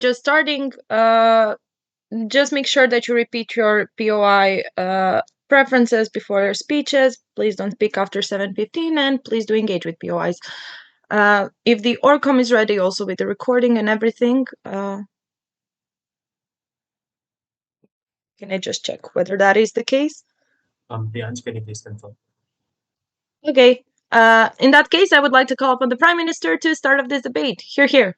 just starting, just make sure that you repeat your POI preferences before your speeches. Please don't speak after 7:15, and please do engage with POIs. If the ORCOM is ready also with the recording and everything, can I just check whether that is the case? Bianca, can you please confirm? Okay. In that case, I would like to call upon the Prime Minister to start off this debate. Hear, hear.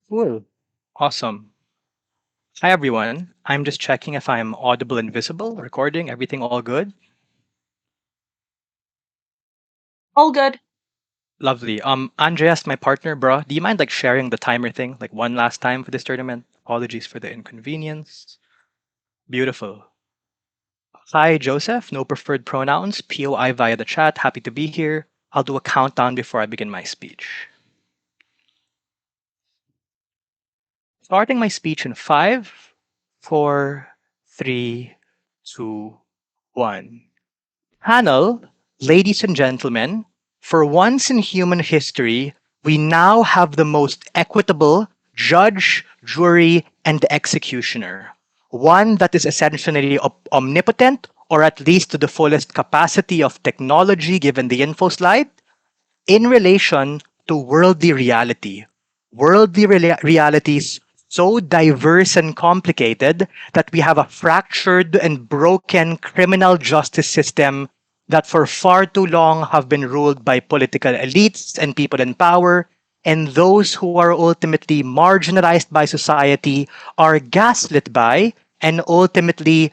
Cool. Awesome. Hi, everyone. I'm just checking if I'm audible and visible, recording, everything all good? All good. Lovely. Andreas, my partner, bro, do you mind like sharing the timer thing like one last time for this tournament? Apologies for the inconvenience. Beautiful. Hi, Joseph. No preferred pronouns. POI via the chat. Happy to be here. I'll do a countdown before I begin my speech. Starting my speech in 5, 4, 3, 2, 1. Panel, ladies and gentlemen, for once in human history, we now have the most equitable judge, jury, and executioner. One that is essentially omnipotent, or at least to the fullest capacity of technology given the Infoslide, in relation to worldly reality. Worldly realities so diverse and complicated that we have a fractured and broken criminal justice system that for far too long have been ruled by political elites and people in power, and those who are ultimately marginalized by society are gaslit by and ultimately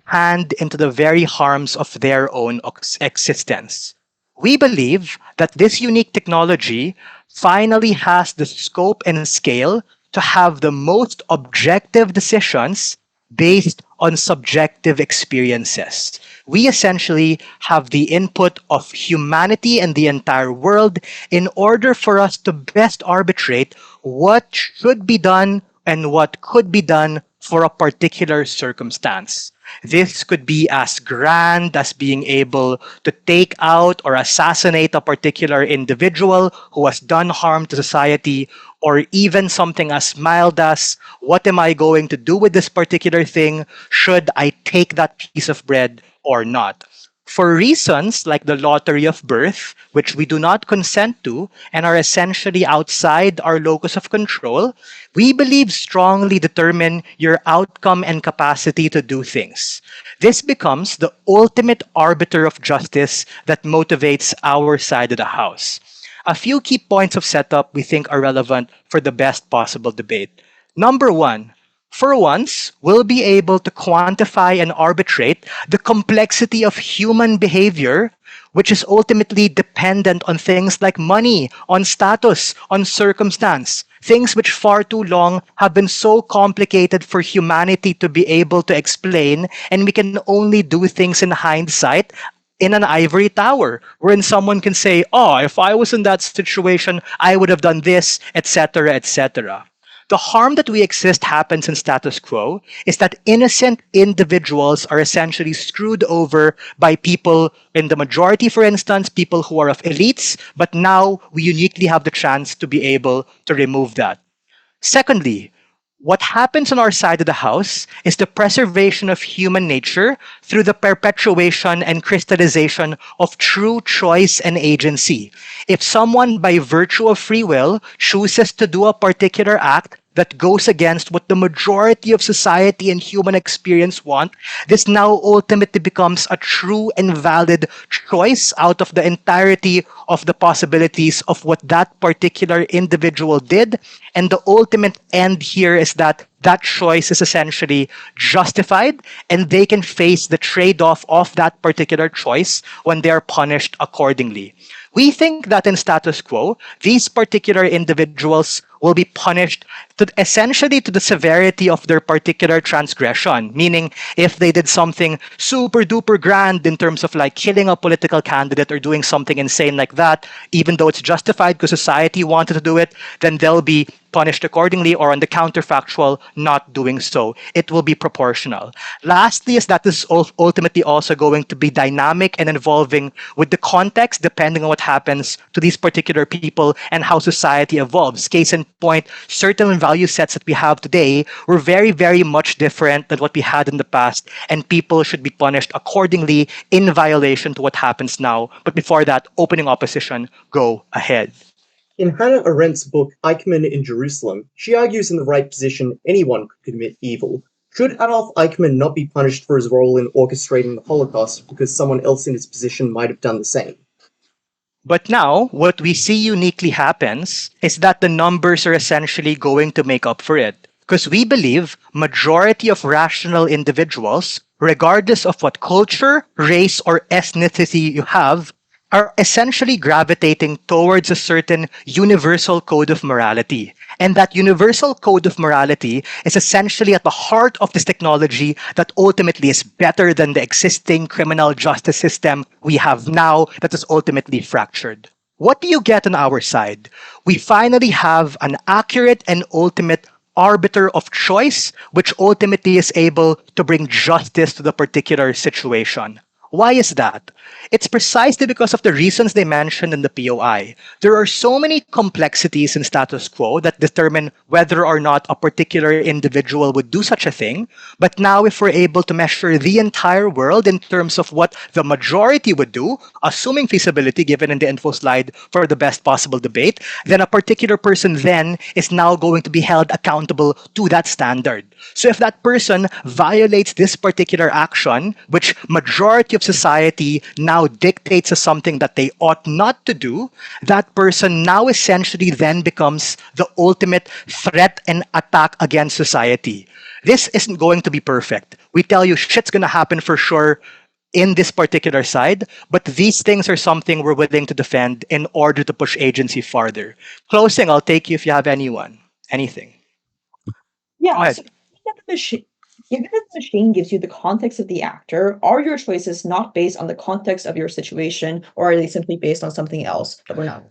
hand into the very harms of their own existence. We believe that this unique technology finally has the scope and scale to have the most objective decisions based on subjective experiences. We essentially have the input of humanity and the entire world in order for us to best arbitrate what should be done and what could be done for a particular circumstance. This could be as grand as being able to take out or assassinate a particular individual who has done harm to society, or even something as mild as, what am I going to do with this particular thing? Should I take that piece of bread or not? For reasons like the lottery of birth, which we do not consent to and are essentially outside our locus of control, we believe strongly determine your outcome and capacity to do things. This becomes the ultimate arbiter of justice that motivates our side of the house. A few key points of setup we think are relevant for the best possible debate. Number one, for once, we'll be able to quantify and arbitrate the complexity of human behavior, which is ultimately dependent on things like money, on status, on circumstance, things which far too long have been so complicated for humanity to be able to explain, and we can only do things in hindsight in an ivory tower, wherein someone can say, oh, if I was in that situation, I would have done this, etc., etc. The harm that we exist happens in status quo is that innocent individuals are essentially screwed over by people, in the majority, for instance, people who are of elites, but now we uniquely have the chance to be able to remove that. Secondly, what happens on our side of the house is the preservation of human nature through the perpetuation and crystallization of true choice and agency. If someone, by virtue of free will, chooses to do a particular act that goes against what the majority of society and human experience want, this now ultimately becomes a true and valid choice out of the entirety of the possibilities of what that particular individual did. And the ultimate end here is that that choice is essentially justified, and they can face the trade-off of that particular choice when they are punished accordingly. We think that in status quo, these particular individuals will be punished essentially to the severity of their particular transgression. Meaning, if they did something super duper grand in terms of like killing a political candidate or doing something insane like that, even though it's justified because society wanted to do it, then they'll be punished accordingly, or on the counterfactual, not doing so. It will be proportional. Lastly, is that this is ultimately also going to be dynamic and evolving with the context, depending on what happens to these particular people and how society evolves. Case in point, certain value sets that we have today were very, very much different than what we had in the past, and people should be punished accordingly in violation to what happens now. But before that, opening opposition, go ahead. In Hannah Arendt's book Eichmann in Jerusalem, she argues in the right position anyone could commit evil. Should Adolf Eichmann not be punished for his role in orchestrating the Holocaust because someone else in his position might have done the same? But now, what we see uniquely happens is that the numbers are essentially going to make up for it. Because we believe majority of rational individuals, regardless of what culture, race, or ethnicity you have, are essentially gravitating towards a certain universal code of morality. And that universal code of morality is essentially at the heart of this technology that ultimately is better than the existing criminal justice system we have now that is ultimately fractured. What do you get on our side? We finally have an accurate and ultimate arbiter of choice, which ultimately is able to bring justice to the particular situation. Why is that? It's precisely because of the reasons they mentioned in the POI. There are so many complexities in status quo that determine whether or not a particular individual would do such a thing. But now if we're able to measure the entire world in terms of what the majority would do, assuming feasibility given in the info slide for the best possible debate, then a particular person then is now going to be held accountable to that standard. So if that person violates this particular action, which majority of society now dictates as something that they ought not to do, that person now essentially then becomes the ultimate threat and attack against society. This isn't going to be perfect. We tell you shit's going to happen for sure in this particular side, but these things are something we're willing to defend in order to push agency farther. Closing, I'll take you if you have anything. Yeah, Go ahead. so given that the machine gives you the context of the actor, are your choices not based on the context of your situation, or are they simply based on something else that we're not?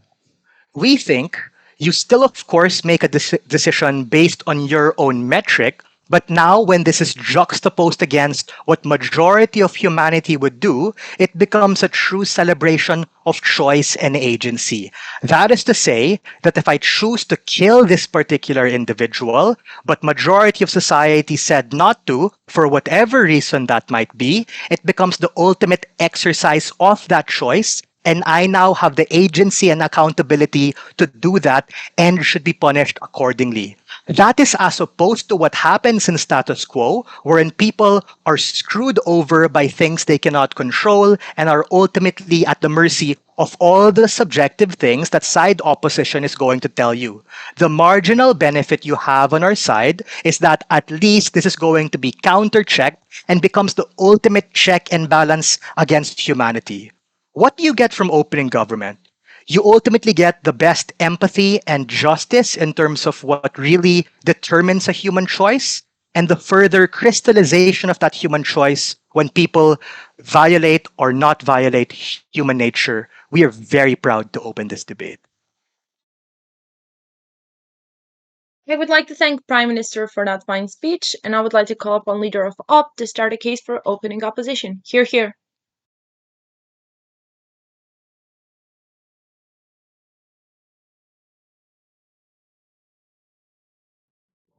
We think you still, of course, make a decision based on your own metric, but now when this is juxtaposed against what majority of humanity would do, it becomes a true celebration of choice and agency. That is to say that if I choose to kill this particular individual, but majority of society said not to, for whatever reason that might be, it becomes the ultimate exercise of that choice, and I now have the agency and accountability to do that and should be punished accordingly. That is as opposed to what happens in status quo, wherein people are screwed over by things they cannot control and are ultimately at the mercy of all the subjective things that side opposition is going to tell you. The marginal benefit you have on our side is that at least this is going to be counter-checked and becomes the ultimate check and balance against humanity. What do you get from opening government? You ultimately get the best empathy and justice in terms of what really determines a human choice, and the further crystallization of that human choice when people violate or not violate human nature. We are very proud to open this debate. I would like to thank Prime Minister for that fine speech, and I would like to call upon Leader of OP to start a case for opening opposition. Hear, hear.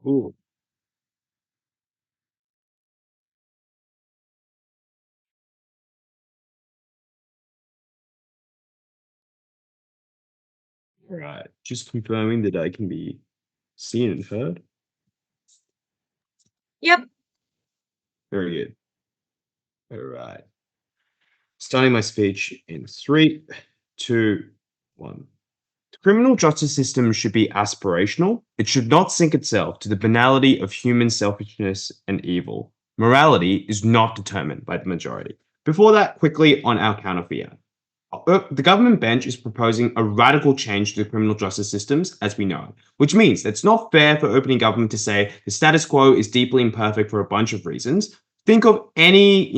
Ooh. All right. Just confirming that I can be seen and heard. Yep. Very good. All right. Starting my speech in 3, 2, 1. The criminal justice system should be aspirational. It should not sink itself to the banality of human selfishness and evil. Morality is not determined by the majority. Before that, quickly on our counter for the government bench is proposing a radical change to the criminal justice systems as we know it, which means that it's not fair for opening government to say the status quo is deeply imperfect for a bunch of reasons. Think of any,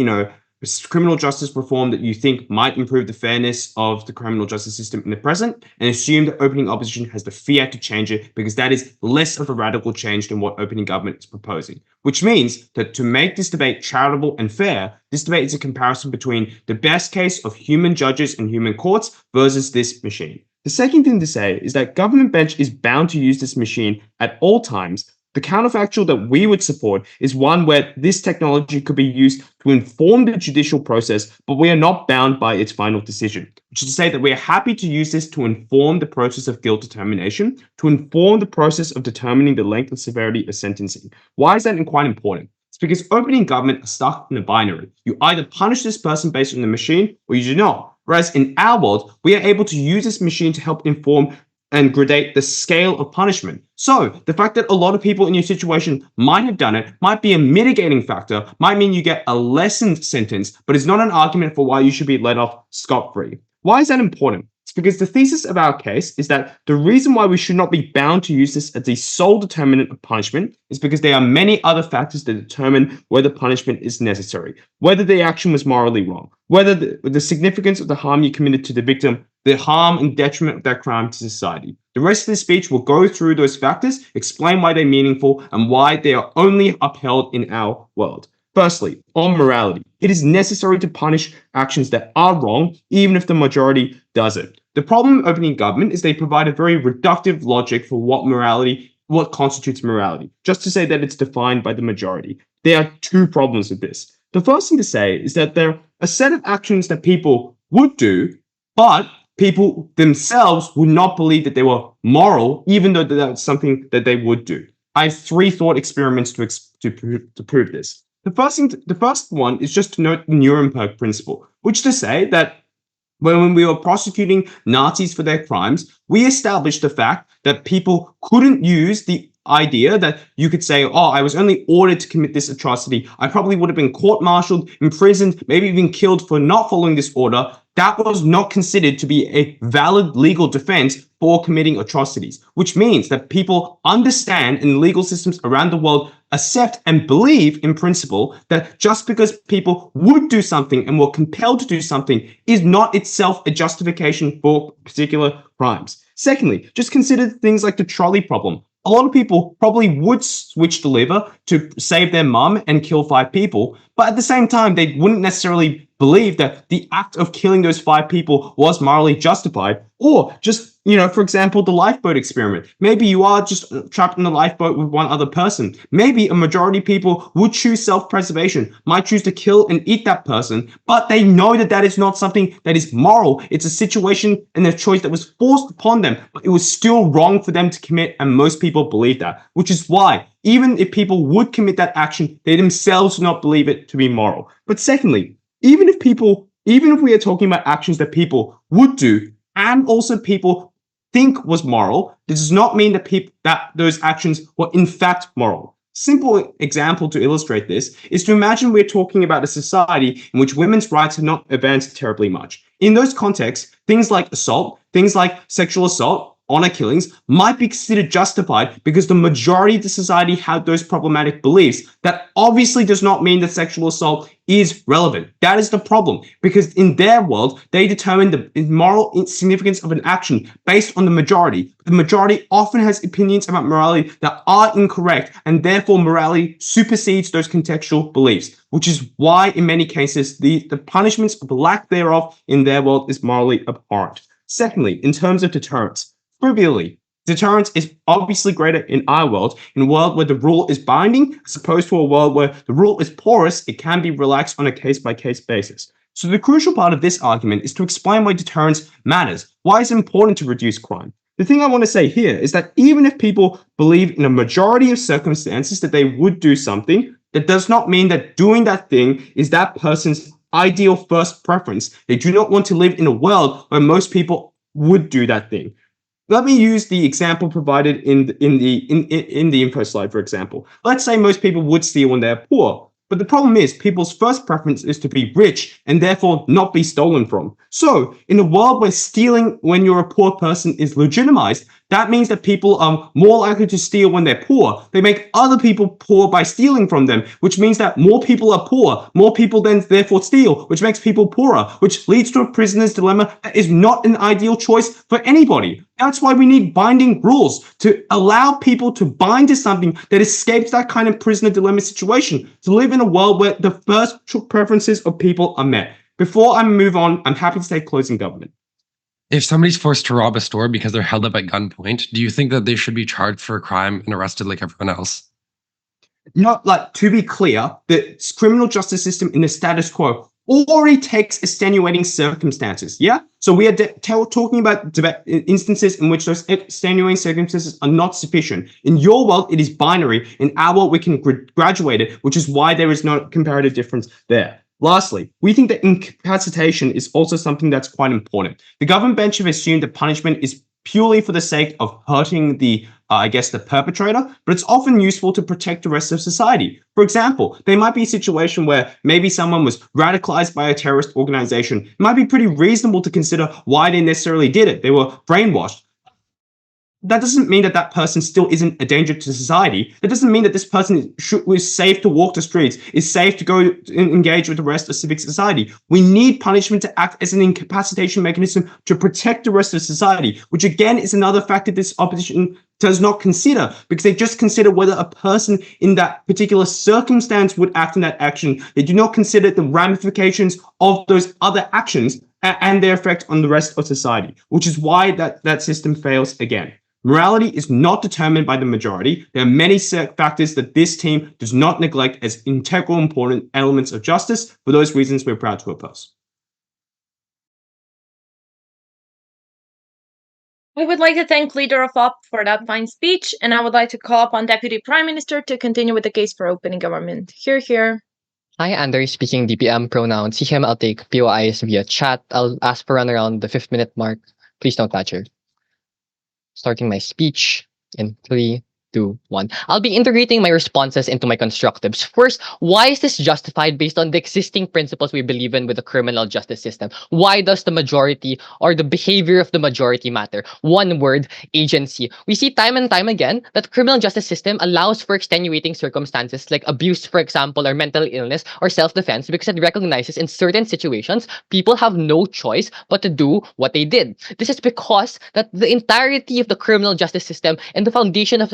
criminal justice reform that you think might improve the fairness of the criminal justice system in the present, and assume that opening opposition has the fiat to change it, because that is less of a radical change than what opening government is proposing. Which means that to make this debate charitable and fair, this debate is a comparison between the best case of human judges and human courts versus this machine. The second thing to say is that government bench is bound to use this machine at all times. The counterfactual that we would support is one where this technology could be used to inform the judicial process, but we are not bound by its final decision, which is to say that we are happy to use this to inform the process of guilt determination, to inform the process of determining the length and severity of sentencing. Why is that quite important? It's because opening government are stuck in a binary. You either punish this person based on the machine or you do not. Whereas in our world, we are able to use this machine to help inform and gradate the scale of punishment. So the fact that a lot of people in your situation might have done it might be a mitigating factor, might mean you get a lessened sentence, but it's not an argument for why you should be let off scot-free. Why is that important? It's because the thesis of our case is that the reason why we should not be bound to use this as the sole determinant of punishment is because there are many other factors that determine whether punishment is necessary, whether the action was morally wrong, whether the significance of the harm you committed to the victim, the harm and detriment of that crime to society. The rest of the speech will go through those factors, explain why they're meaningful, and why they are only upheld in our world. Firstly, on morality, it is necessary to punish actions that are wrong, even if the majority does it. The problem with opening government is they provide a very reductive logic for what constitutes morality, just to say that it's defined by the majority. There are two problems with this. The first thing to say is that there are a set of actions that people would do, but people themselves would not believe that they were moral, even though that's something that they would do. I have 3 thought experiments to prove this. The first one is just to note the Nuremberg principle, which to say that when we were prosecuting Nazis for their crimes, we established the fact that people couldn't use the idea that you could say, oh, I was only ordered to commit this atrocity. I probably would have been court-martialed, imprisoned, maybe even killed for not following this order. That was not considered to be a valid legal defense for committing atrocities, which means that people understand in legal systems around the world accept and believe in principle that just because people would do something and were compelled to do something is not itself a justification for particular crimes. Secondly, just consider things like the trolley problem. A lot of people probably would switch the lever to save their mum and kill 5 people, but at the same time, they wouldn't necessarily believe that the act of killing those 5 people was morally justified. Or just, for example, the lifeboat experiment. Maybe you are just trapped in the lifeboat with one other person. Maybe a majority of people would choose self-preservation, might choose to kill and eat that person, but they know that that is not something that is moral. It's a situation and a choice that was forced upon them, but it was still wrong for them to commit, and most people believe that, which is why even if people would commit that action, they themselves do not believe it to be moral. But secondly, even if we are talking about actions that people would do and also people think was moral, this does not mean that those actions were in fact moral. Simple example to illustrate this is to imagine we're talking about a society in which women's rights have not advanced terribly much. In those contexts, things like assault, things like sexual assault, honor killings might be considered justified because the majority of the society had those problematic beliefs. That obviously does not mean that sexual assault is relevant. That is the problem, because in their world, they determine the moral significance of an action based on the majority. The majority often has opinions about morality that are incorrect, and therefore morality supersedes those contextual beliefs, which is why in many cases, the punishments of the lack thereof in their world is morally abhorrent. Secondly, in terms of deterrence, trivially, deterrence is obviously greater in our world, in a world where the rule is binding, as opposed to a world where the rule is porous, it can be relaxed on a case-by-case basis. So the crucial part of this argument is to explain why deterrence matters, why it's important to reduce crime. The thing I want to say here is that even if people believe in a majority of circumstances that they would do something, that does not mean that doing that thing is that person's ideal first preference. They do not want to live in a world where most people would do that thing. Let me use the example provided in the Infoslide, for example. Let's say most people would steal when they're poor, but the problem is people's first preference is to be rich and therefore not be stolen from. So, in a world where stealing when you're a poor person is legitimized, That means that people are more likely to steal when they're poor. They make other people poor by stealing from them, which means that more people are poor. More people then therefore steal, which makes people poorer, which leads to a prisoner's dilemma that is not an ideal choice for anybody. That's why we need binding rules to allow people to bind to something that escapes that kind of prisoner dilemma situation, to live in a world where the first preferences of people are met. Before I move on, I'm happy to say closing government. If somebody's forced to rob a store because they're held up at gunpoint, do you think that they should be charged for a crime and arrested like everyone else? Not like, to be clear, the criminal justice system in the status quo already takes extenuating circumstances. Yeah. So we are talking about instances in which those extenuating circumstances are not sufficient. In your world, it is binary. In our world, we can graduate it, which is why there is no comparative difference there. Lastly, we think that incapacitation is also something that's quite important. The government bench have assumed that punishment is purely for the sake of hurting the perpetrator, but it's often useful to protect the rest of society. For example, there might be a situation where maybe someone was radicalized by a terrorist organization. It might be pretty reasonable to consider why they necessarily did it. They were brainwashed. That doesn't mean that that person still isn't a danger to society. That doesn't mean that this person is safe to walk the streets, is safe to go and engage with the rest of civic society. We need punishment to act as an incapacitation mechanism to protect the rest of society, which again is another factor this opposition does not consider, because they just consider whether a person in that particular circumstance would act in that action. They do not consider the ramifications of those other actions and their effect on the rest of society, which is why that system fails again. Morality is not determined by the majority. There are many factors that this team does not neglect as integral important elements of justice. For those reasons, we're proud to oppose. I would like to thank Leader of Op for that fine speech, and I would like to call upon Deputy Prime Minister to continue with the case for opening government. Here. Hi, Andre speaking DPM pronouns. See him, I'll take POIs via chat. I'll ask for run around the 5-minute mark. Please don't touch her. Starting my speech in 3, 2, 1. I'll be integrating my responses into my constructives. First, why is this justified based on the existing principles we believe in with the criminal justice system? Why does the majority or the behavior of the majority matter? One word, agency. We see time and time again that the criminal justice system allows for extenuating circumstances like abuse, for example, or mental illness or self-defense, because it recognizes in certain situations, people have no choice but to do what they did. This is because that the entirety of the criminal justice system and the foundation of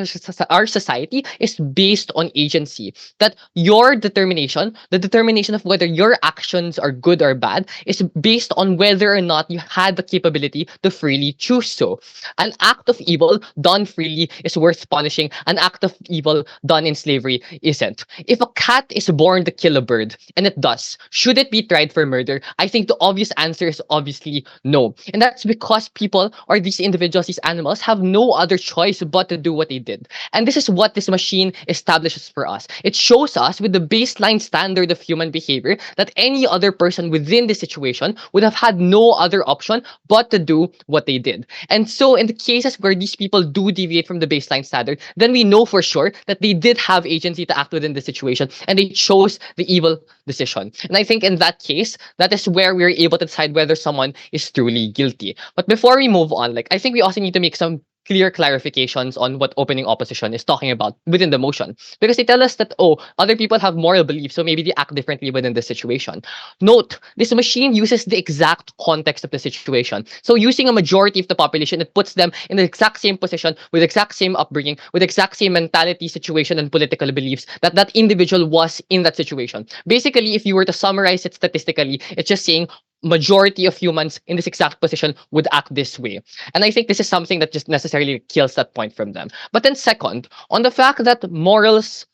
our society is based on agency. That your determination, the determination of whether your actions are good or bad, is based on whether or not you had the capability to freely choose so. An act of evil done freely is worth punishing. An act of evil done in slavery isn't. If a cat is born to kill a bird, and it does, should it be tried for murder? I think the obvious answer is obviously no. And that's because people, or these individuals, these animals, have no other choice but to do what they did. And this is what this machine establishes for us. It shows us with the baseline standard of human behavior that any other person within this situation would have had no other option but to do what they did. And so in the cases where these people do deviate from the baseline standard, then we know for sure that they did have agency to act within the situation and they chose the evil decision. And I think in that case, that is where we're able to decide whether someone is truly guilty. But before we move on, I think we also need to make some clear clarifications on what opening opposition is talking about within the motion. Because they tell us that, other people have moral beliefs, so maybe they act differently within the situation. Note, this machine uses the exact context of the situation. So using a majority of the population, it puts them in the exact same position, with exact same upbringing, with exact same mentality, situation, and political beliefs that that individual was in that situation. Basically, if you were to summarize it statistically, it's just saying majority of humans in this exact position would act this way. And I think this is something that just necessarily kills that point from them. But then second, on the fact that morals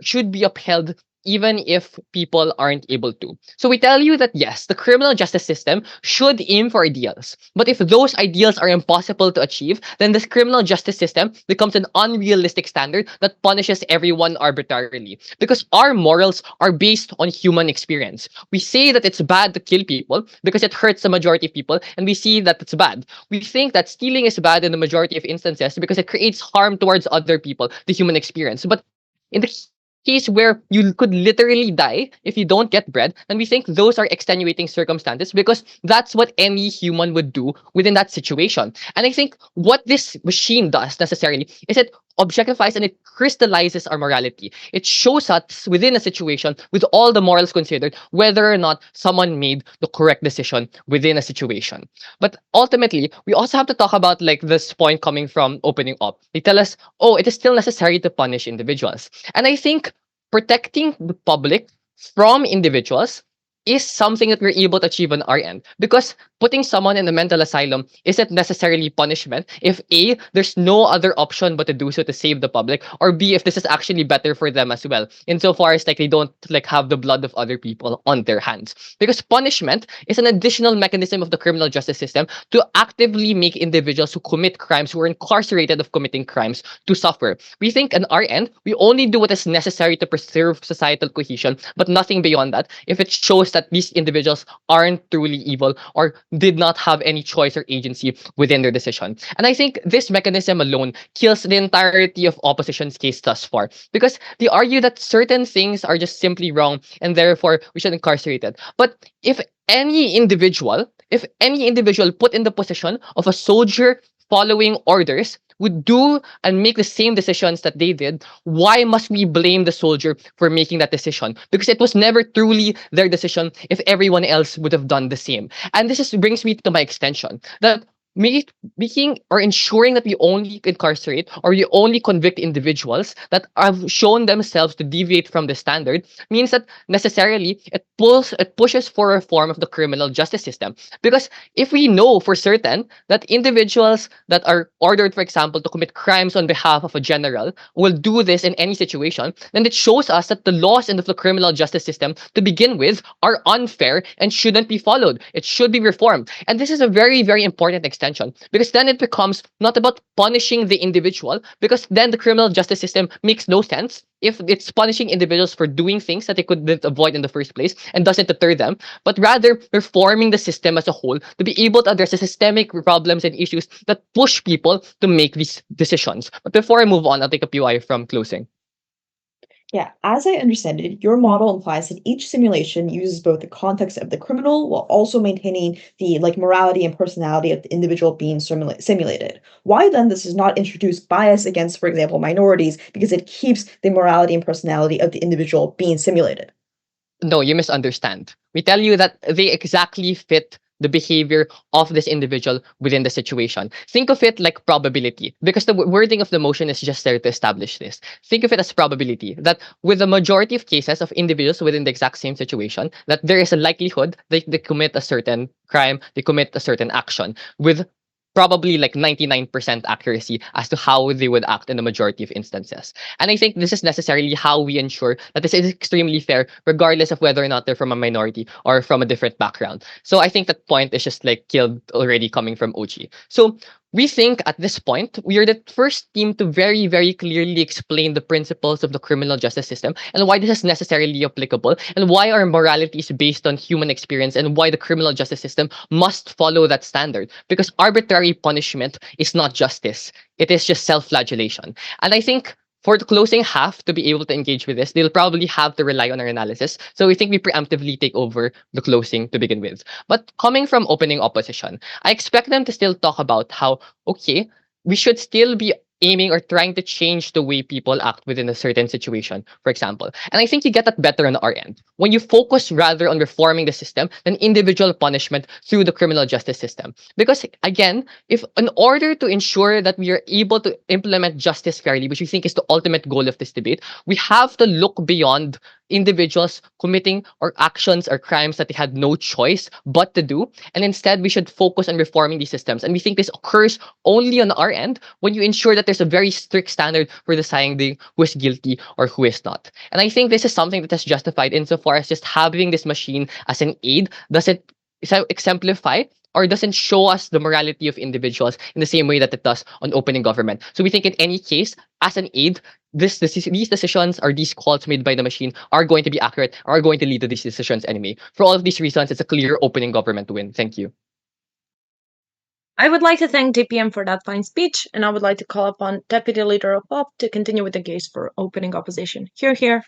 should be upheld even if people aren't able to. So we tell you that yes, the criminal justice system should aim for ideals. But if those ideals are impossible to achieve, then this criminal justice system becomes an unrealistic standard that punishes everyone arbitrarily. Because our morals are based on human experience. We say that it's bad to kill people because it hurts the majority of people, and we see that it's bad. We think that stealing is bad in the majority of instances because it creates harm towards other people, the human experience. But in the case where you could literally die if you don't get bread, then we think those are extenuating circumstances because that's what any human would do within that situation. And I think what this machine does necessarily is it objectifies and it crystallizes our morality. It shows us within a situation with all the morals considered whether or not someone made the correct decision within a situation. But ultimately, we also have to talk about like this point coming from opening up. They tell us, oh, it is still necessary to punish individuals. And I think protecting the public from individuals is something that we're able to achieve on our end because putting someone in a mental asylum isn't necessarily punishment if A, there's no other option but to do so to save the public, or B, if this is actually better for them as well insofar as like they don't like have the blood of other people on their hands, because punishment is an additional mechanism of the criminal justice system to actively make individuals who commit crimes, who are incarcerated of committing crimes, to suffer. We think on our end we only do what is necessary to preserve societal cohesion but nothing beyond that if it shows that these individuals aren't truly evil or did not have any choice or agency within their decision. And I think this mechanism alone kills the entirety of opposition's case thus far because they argue that certain things are just simply wrong and therefore we should incarcerate it. But if any individual put in the position of a soldier following orders would do and make the same decisions that they did, why must we blame the soldier for making that decision? Because it was never truly their decision if everyone else would have done the same. And this brings me to my extension that making or ensuring that we only incarcerate or we only convict individuals that have shown themselves to deviate from the standard means that necessarily it pushes for reform of the criminal justice system. Because if we know for certain that individuals that are ordered, for example, to commit crimes on behalf of a general will do this in any situation, then it shows us that the laws in the criminal justice system to begin with are unfair and shouldn't be followed. It should be reformed. And this is a very, very important extension because then it becomes not about punishing the individual, because then the criminal justice system makes no sense if it's punishing individuals for doing things that they couldn't avoid in the first place and doesn't deter them, but rather reforming the system as a whole to be able to address the systemic problems and issues that push people to make these decisions. But before I move on, I'll take a POI from closing. Yeah, as I understand it, your model implies that each simulation uses both the context of the criminal while also maintaining the morality and personality of the individual being simulated. Why then this does not introduce bias against, for example, minorities because it keeps the morality and personality of the individual being simulated? No, you misunderstand. We tell you that they exactly fit the behavior of this individual within the situation. Think of it like probability, because the wording of the motion is just there to establish this. Think of it as probability, that with the majority of cases of individuals within the exact same situation, that there is a likelihood that they commit a certain crime, they commit a certain action, with probably like 99% accuracy as to how they would act in the majority of instances. And I think this is necessarily how we ensure that this is extremely fair, regardless of whether or not they're from a minority or from a different background. So I think that point is just like killed already coming from Ochi. So we think at this point, we are the first team to very, very clearly explain the principles of the criminal justice system and why this is necessarily applicable and why our morality is based on human experience and why the criminal justice system must follow that standard. Because arbitrary punishment is not justice. It is just self-flagellation. And I think for the closing half to be able to engage with this, they'll probably have to rely on our analysis. So we think we preemptively take over the closing to begin with. But coming from opening opposition, I expect them to still talk about how, okay, we should still be aiming or trying to change the way people act within a certain situation, for example. And I think you get that better on our end. When you focus rather on reforming the system than individual punishment through the criminal justice system. Because again, if in order to ensure that we are able to implement justice fairly, which we think is the ultimate goal of this debate, we have to look beyond individuals committing or actions or crimes that they had no choice but to do. And instead, we should focus on reforming these systems. And we think this occurs only on our end when you ensure that there's a very strict standard for deciding who is guilty or who is not. And I think this is something that is justified insofar as just having this machine as an aid doesn't exemplify or doesn't show us the morality of individuals in the same way that it does on opening government. So we think in any case, as an aid, these decisions or these calls made by the machine are going to be accurate, are going to lead to these decisions anyway. For all of these reasons, it's a clear opening government win. Thank you. I would like to thank DPM for that fine speech, and I would like to call upon Deputy Leader of OP to continue with the case for opening opposition. Hear, hear.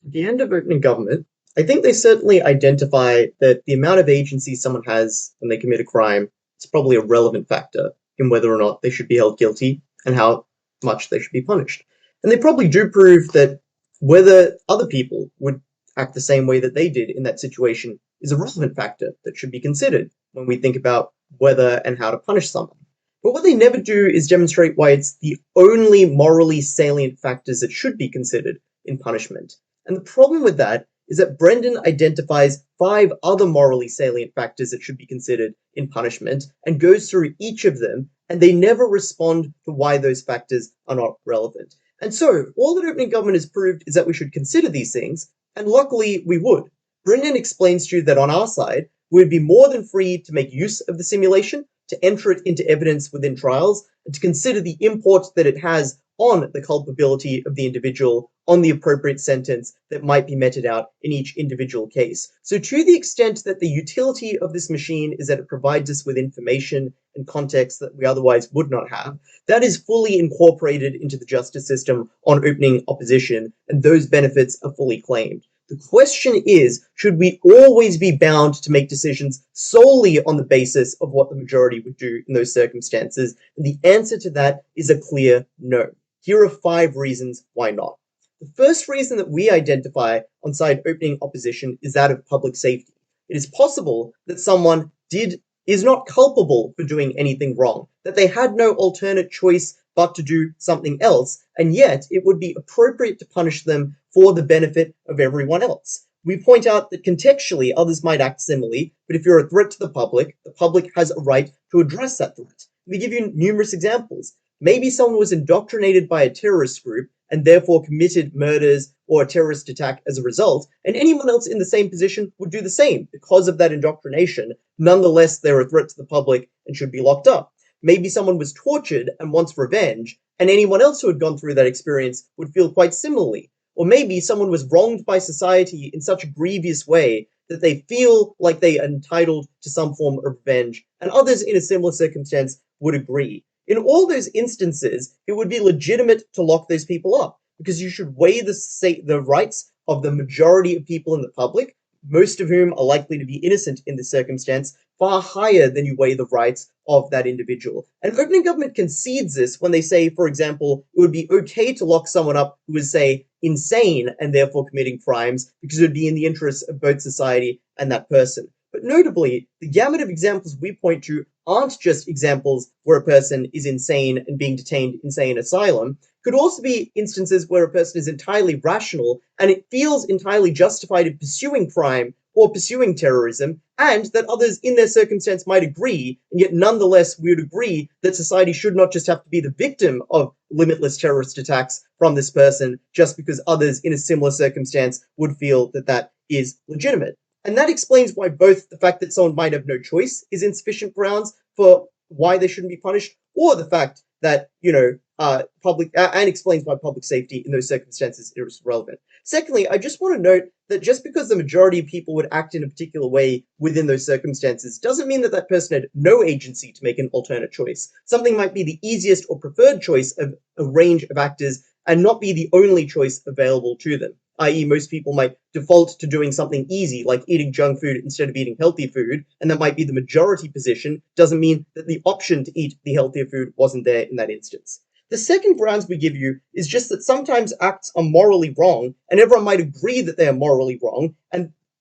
At the end of opening government, I think they certainly identify that the amount of agency someone has when they commit a crime is probably a relevant factor in whether or not they should be held guilty and how much they should be punished. And they probably do prove that whether other people would act the same way that they did in that situation is a relevant factor that should be considered when we think about whether and how to punish someone. But what they never do is demonstrate why it's the only morally salient factors that should be considered in punishment. And the problem with that is that Brendan identifies 5 other morally salient factors that should be considered in punishment and goes through each of them, and they never respond to why those factors are not relevant. And so, all that opening government has proved is that we should consider these things, and luckily we would. Brendan explains to you that on our side, we would be more than free to make use of the simulation, to enter it into evidence within trials, and to consider the import that it has on the culpability of the individual, on the appropriate sentence that might be meted out in each individual case. So to the extent that the utility of this machine is that it provides us with information and context that we otherwise would not have, that is fully incorporated into the justice system on opening opposition, and those benefits are fully claimed. The question is, should we always be bound to make decisions solely on the basis of what the majority would do in those circumstances? And the answer to that is a clear no. Here are 5 reasons why not. The first reason that we identify on side opening opposition is that of public safety. It is possible that someone is not culpable for doing anything wrong, that they had no alternate choice but to do something else, and yet it would be appropriate to punish them for the benefit of everyone else. We point out that contextually others might act similarly, but if you're a threat to the public has a right to address that threat. We give you numerous examples. Maybe someone was indoctrinated by a terrorist group and therefore committed murders or a terrorist attack as a result, and anyone else in the same position would do the same because of that indoctrination. Nonetheless, they're a threat to the public and should be locked up. Maybe someone was tortured and wants revenge, and anyone else who had gone through that experience would feel quite similarly. Or maybe someone was wronged by society in such a grievous way that they feel like they are entitled to some form of revenge, and others in a similar circumstance would agree. In all those instances, it would be legitimate to lock those people up, because you should weigh the rights of the majority of people in the public, most of whom are likely to be innocent in this circumstance, far higher than you weigh the rights of that individual. And opening government concedes this when they say, for example, it would be okay to lock someone up who is, say, insane and therefore committing crimes, because it would be in the interests of both society and that person. But notably, the gamut of examples we point to aren't just examples where a person is insane and being detained in insane asylum. Could also be instances where a person is entirely rational and it feels entirely justified in pursuing crime or pursuing terrorism, and that others in their circumstance might agree, and yet nonetheless we would agree that society should not just have to be the victim of limitless terrorist attacks from this person just because others in a similar circumstance would feel that that is legitimate. And that explains why both the fact that someone might have no choice is insufficient grounds for why they shouldn't be punished, or the fact that, and explains why public safety in those circumstances is relevant. Secondly, I just want to note that just because the majority of people would act in a particular way within those circumstances doesn't mean that that person had no agency to make an alternate choice. Something might be the easiest or preferred choice of a range of actors and not be the only choice available to them. I.e., most people might default to doing something easy, like eating junk food instead of eating healthy food, and that might be the majority position. Doesn't mean that the option to eat the healthier food wasn't there in that instance. The second grounds we give you is just that sometimes acts are morally wrong, and everyone might agree that they are morally wrong,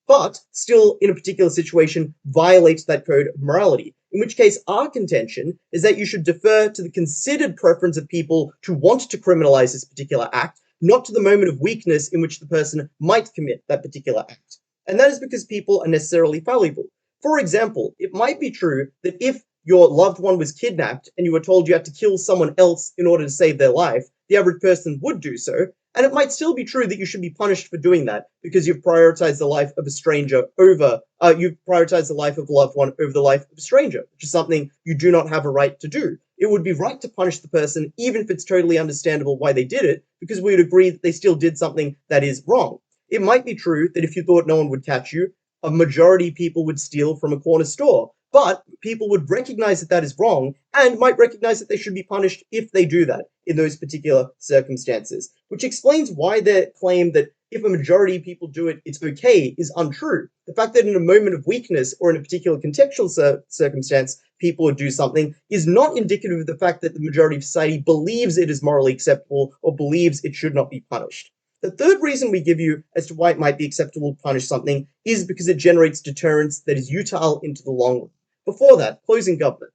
but still, in a particular situation, violates that code of morality. In which case, our contention is that you should defer to the considered preference of people to want to criminalize this particular act, not to the moment of weakness in which the person might commit that particular act. And that is because people are necessarily fallible. For example, it might be true that if your loved one was kidnapped and you were told you had to kill someone else in order to save their life, the average person would do so. And it might still be true that you should be punished for doing that because you've prioritized the life of a stranger over, you've prioritized the life of a loved one over the life of a stranger, which is something you do not have a right to do. It would be right to punish the person, even if it's totally understandable why they did it, because we would agree that they still did something that is wrong. It might be true that if you thought no one would catch you, a majority of people would steal from a corner store. But people would recognize that that is wrong and might recognize that they should be punished if they do that in those particular circumstances, which explains why their claim that if a majority of people do it, it's okay is untrue. The fact that in a moment of weakness or in a particular contextual circumstance, people would do something is not indicative of the fact that the majority of society believes it is morally acceptable or believes it should not be punished. The third reason we give you as to why it might be acceptable to punish something is because it generates deterrence that is utile into the long run. Before that, closing government.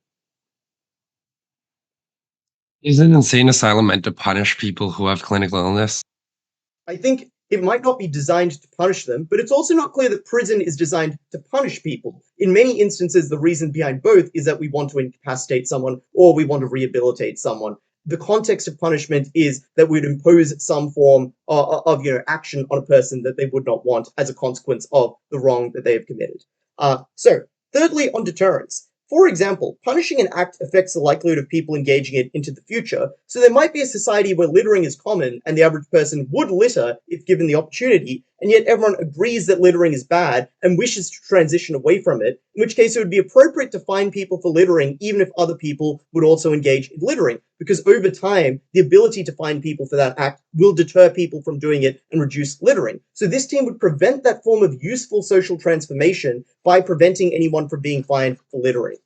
Is an insane asylum meant to punish people who have clinical illness? I think it might not be designed to punish them, but it's also not clear that prison is designed to punish people. In many instances, the reason behind both is that we want to incapacitate someone or we want to rehabilitate someone. The context of punishment is that we'd impose some form of action on a person that they would not want as a consequence of the wrong that they have committed. So, thirdly, on deterrence. For example, punishing an act affects the likelihood of people engaging it into the future, so there might be a society where littering is common and the average person would litter if given the opportunity, and yet everyone agrees that littering is bad and wishes to transition away from it, in which case it would be appropriate to fine people for littering even if other people would also engage in littering, because over time, the ability to fine people for that act will deter people from doing it and reduce littering. So this team would prevent that form of useful social transformation by preventing anyone from being fined for littering.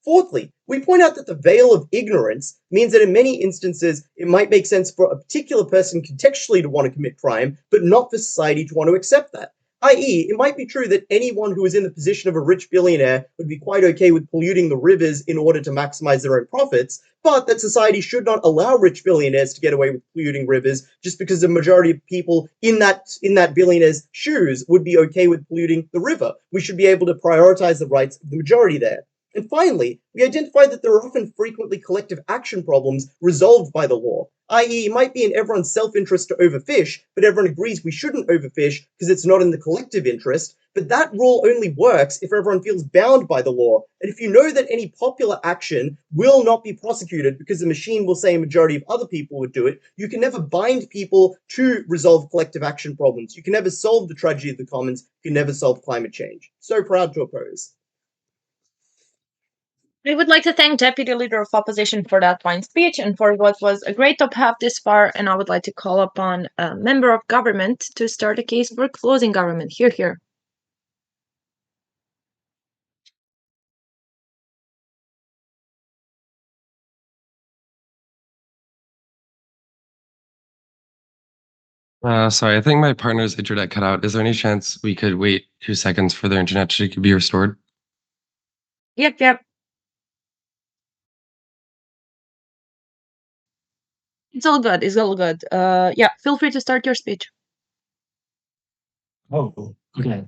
Fourthly, we point out that the veil of ignorance means that in many instances it might make sense for a particular person contextually to want to commit crime, but not for society to want to accept that. I.e., it might be true that anyone who is in the position of a rich billionaire would be quite okay with polluting the rivers in order to maximize their own profits, but that society should not allow rich billionaires to get away with polluting rivers just because the majority of people in that billionaire's shoes would be okay with polluting the river. We should be able to prioritize the rights of the majority there. And finally, we identified that there are often frequently collective action problems resolved by the law, i.e. it might be in everyone's self-interest to overfish, but everyone agrees we shouldn't overfish because it's not in the collective interest, but that rule only works if everyone feels bound by the law, and if you know that any popular action will not be prosecuted because the machine will say a majority of other people would do it, you can never bind people to resolve collective action problems. You can never solve the tragedy of the commons. You can never solve climate change. So proud to oppose. I would like to thank Deputy Leader of Opposition for that fine speech and for what was a great top half this far, and I would like to call upon a member of government to start a case for closing government. Hear, hear. Sorry, I think my partner's internet cut out. Is there any chance we could wait 2 seconds for their internet to be restored? Yep. It's all good. It's all good. Yeah, feel free to start your speech. Oh, okay.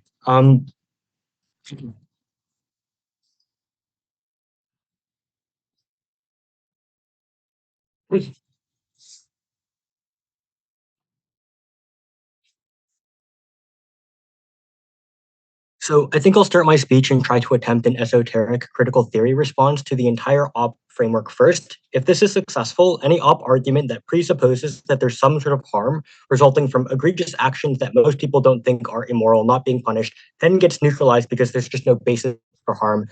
So I think I'll start my speech and try to attempt an esoteric critical theory response to the entire op framework first. If this is successful, any op argument that presupposes that there's some sort of harm resulting from egregious actions that most people don't think are immoral not being punished then gets neutralized because there's just no basis for harm.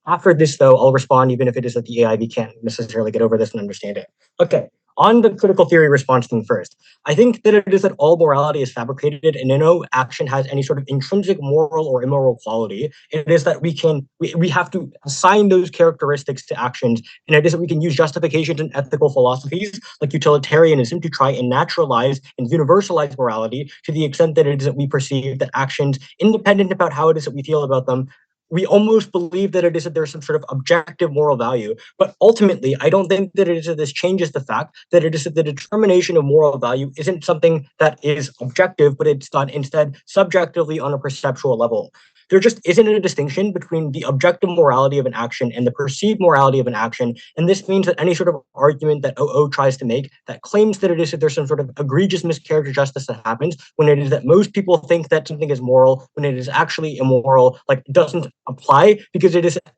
After this, though, I'll respond even if it is that the AIB can't necessarily get over this and understand it. Okay, on the critical theory response thing first. I think that it is that all morality is fabricated and no action has any sort of intrinsic moral or immoral quality. It is that we have to assign those characteristics to actions, and it is that we can use justifications and ethical philosophies like utilitarianism to try and naturalize and universalize morality to the extent that it is that we perceive that actions, independent about how it is that we feel about them, we almost believe that it is that there's some sort of objective moral value. But ultimately, I don't think that it is that this changes the fact that it is that the determination of moral value isn't something that is objective, but it's done instead subjectively on a perceptual level. there just isn't a distinction between the objective morality of an action and the perceived morality of an action. And this means that any sort of argument that OO tries to make that claims that it is that there's some sort of egregious miscarriage of justice that happens when it is that most people think that something is moral, when it is actually immoral, like doesn't apply because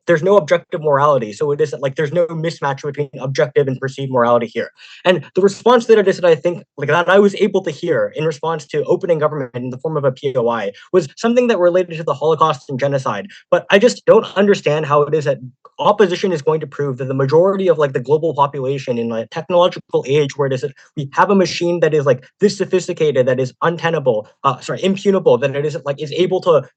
there's no objective morality. So it is like there's no mismatch between objective and perceived morality here. And the response that it is that I think like that I was able to hear in response to opening government in the form of a POI was something that related to the Holocaust and genocide. But I just don't understand how it is that opposition is going to prove that the majority of like the global population in a technological age where it is that we have a machine that is like this sophisticated, that is untenable, impunable, that it is like is able to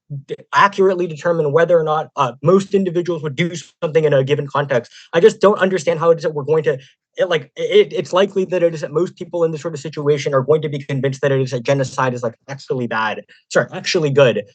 accurately determine whether or not most individuals would do something in a given context. I just don't understand how it is that we're going to it's likely that it is that most people in this sort of situation are going to be convinced that it is that genocide is like actually actually good.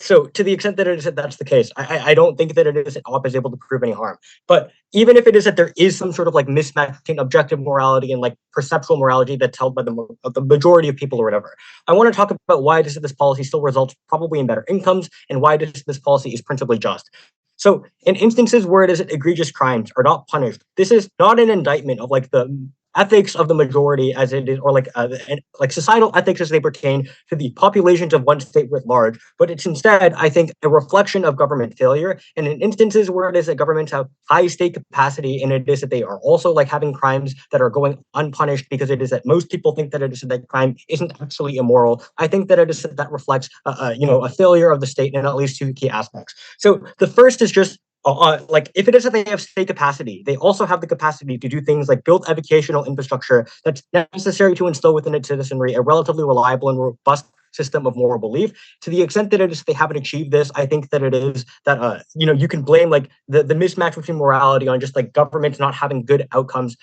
So to the extent that it is that that's the case, I don't think that it is that OP is able to prove any harm. But even if it is that there is some sort of like mismatch between objective morality and like perceptual morality that's held by the majority of people or whatever, I want to talk about why it is that this policy still results probably in better incomes and why it is this policy is principally just. So in instances where it is that egregious crimes are not punished, this is not an indictment of like the ethics of the majority as it is, or like societal ethics as they pertain to the populations of one state writ large, but it's instead, I think, a reflection of government failure. And in instances where it is that governments have high state capacity, and it is that they are also like having crimes that are going unpunished because it is that most people think that it is that crime isn't actually immoral, I think that it is that reflects a failure of the state in at least two key aspects. So the first is just like if it is that they have state capacity, they also have the capacity to do things like build educational infrastructure that's necessary to instill within its citizenry a relatively reliable and robust system of moral belief. To the extent that it is they haven't achieved this, I think that it is that you can blame like the mismatch between morality on just like governments not having good outcomes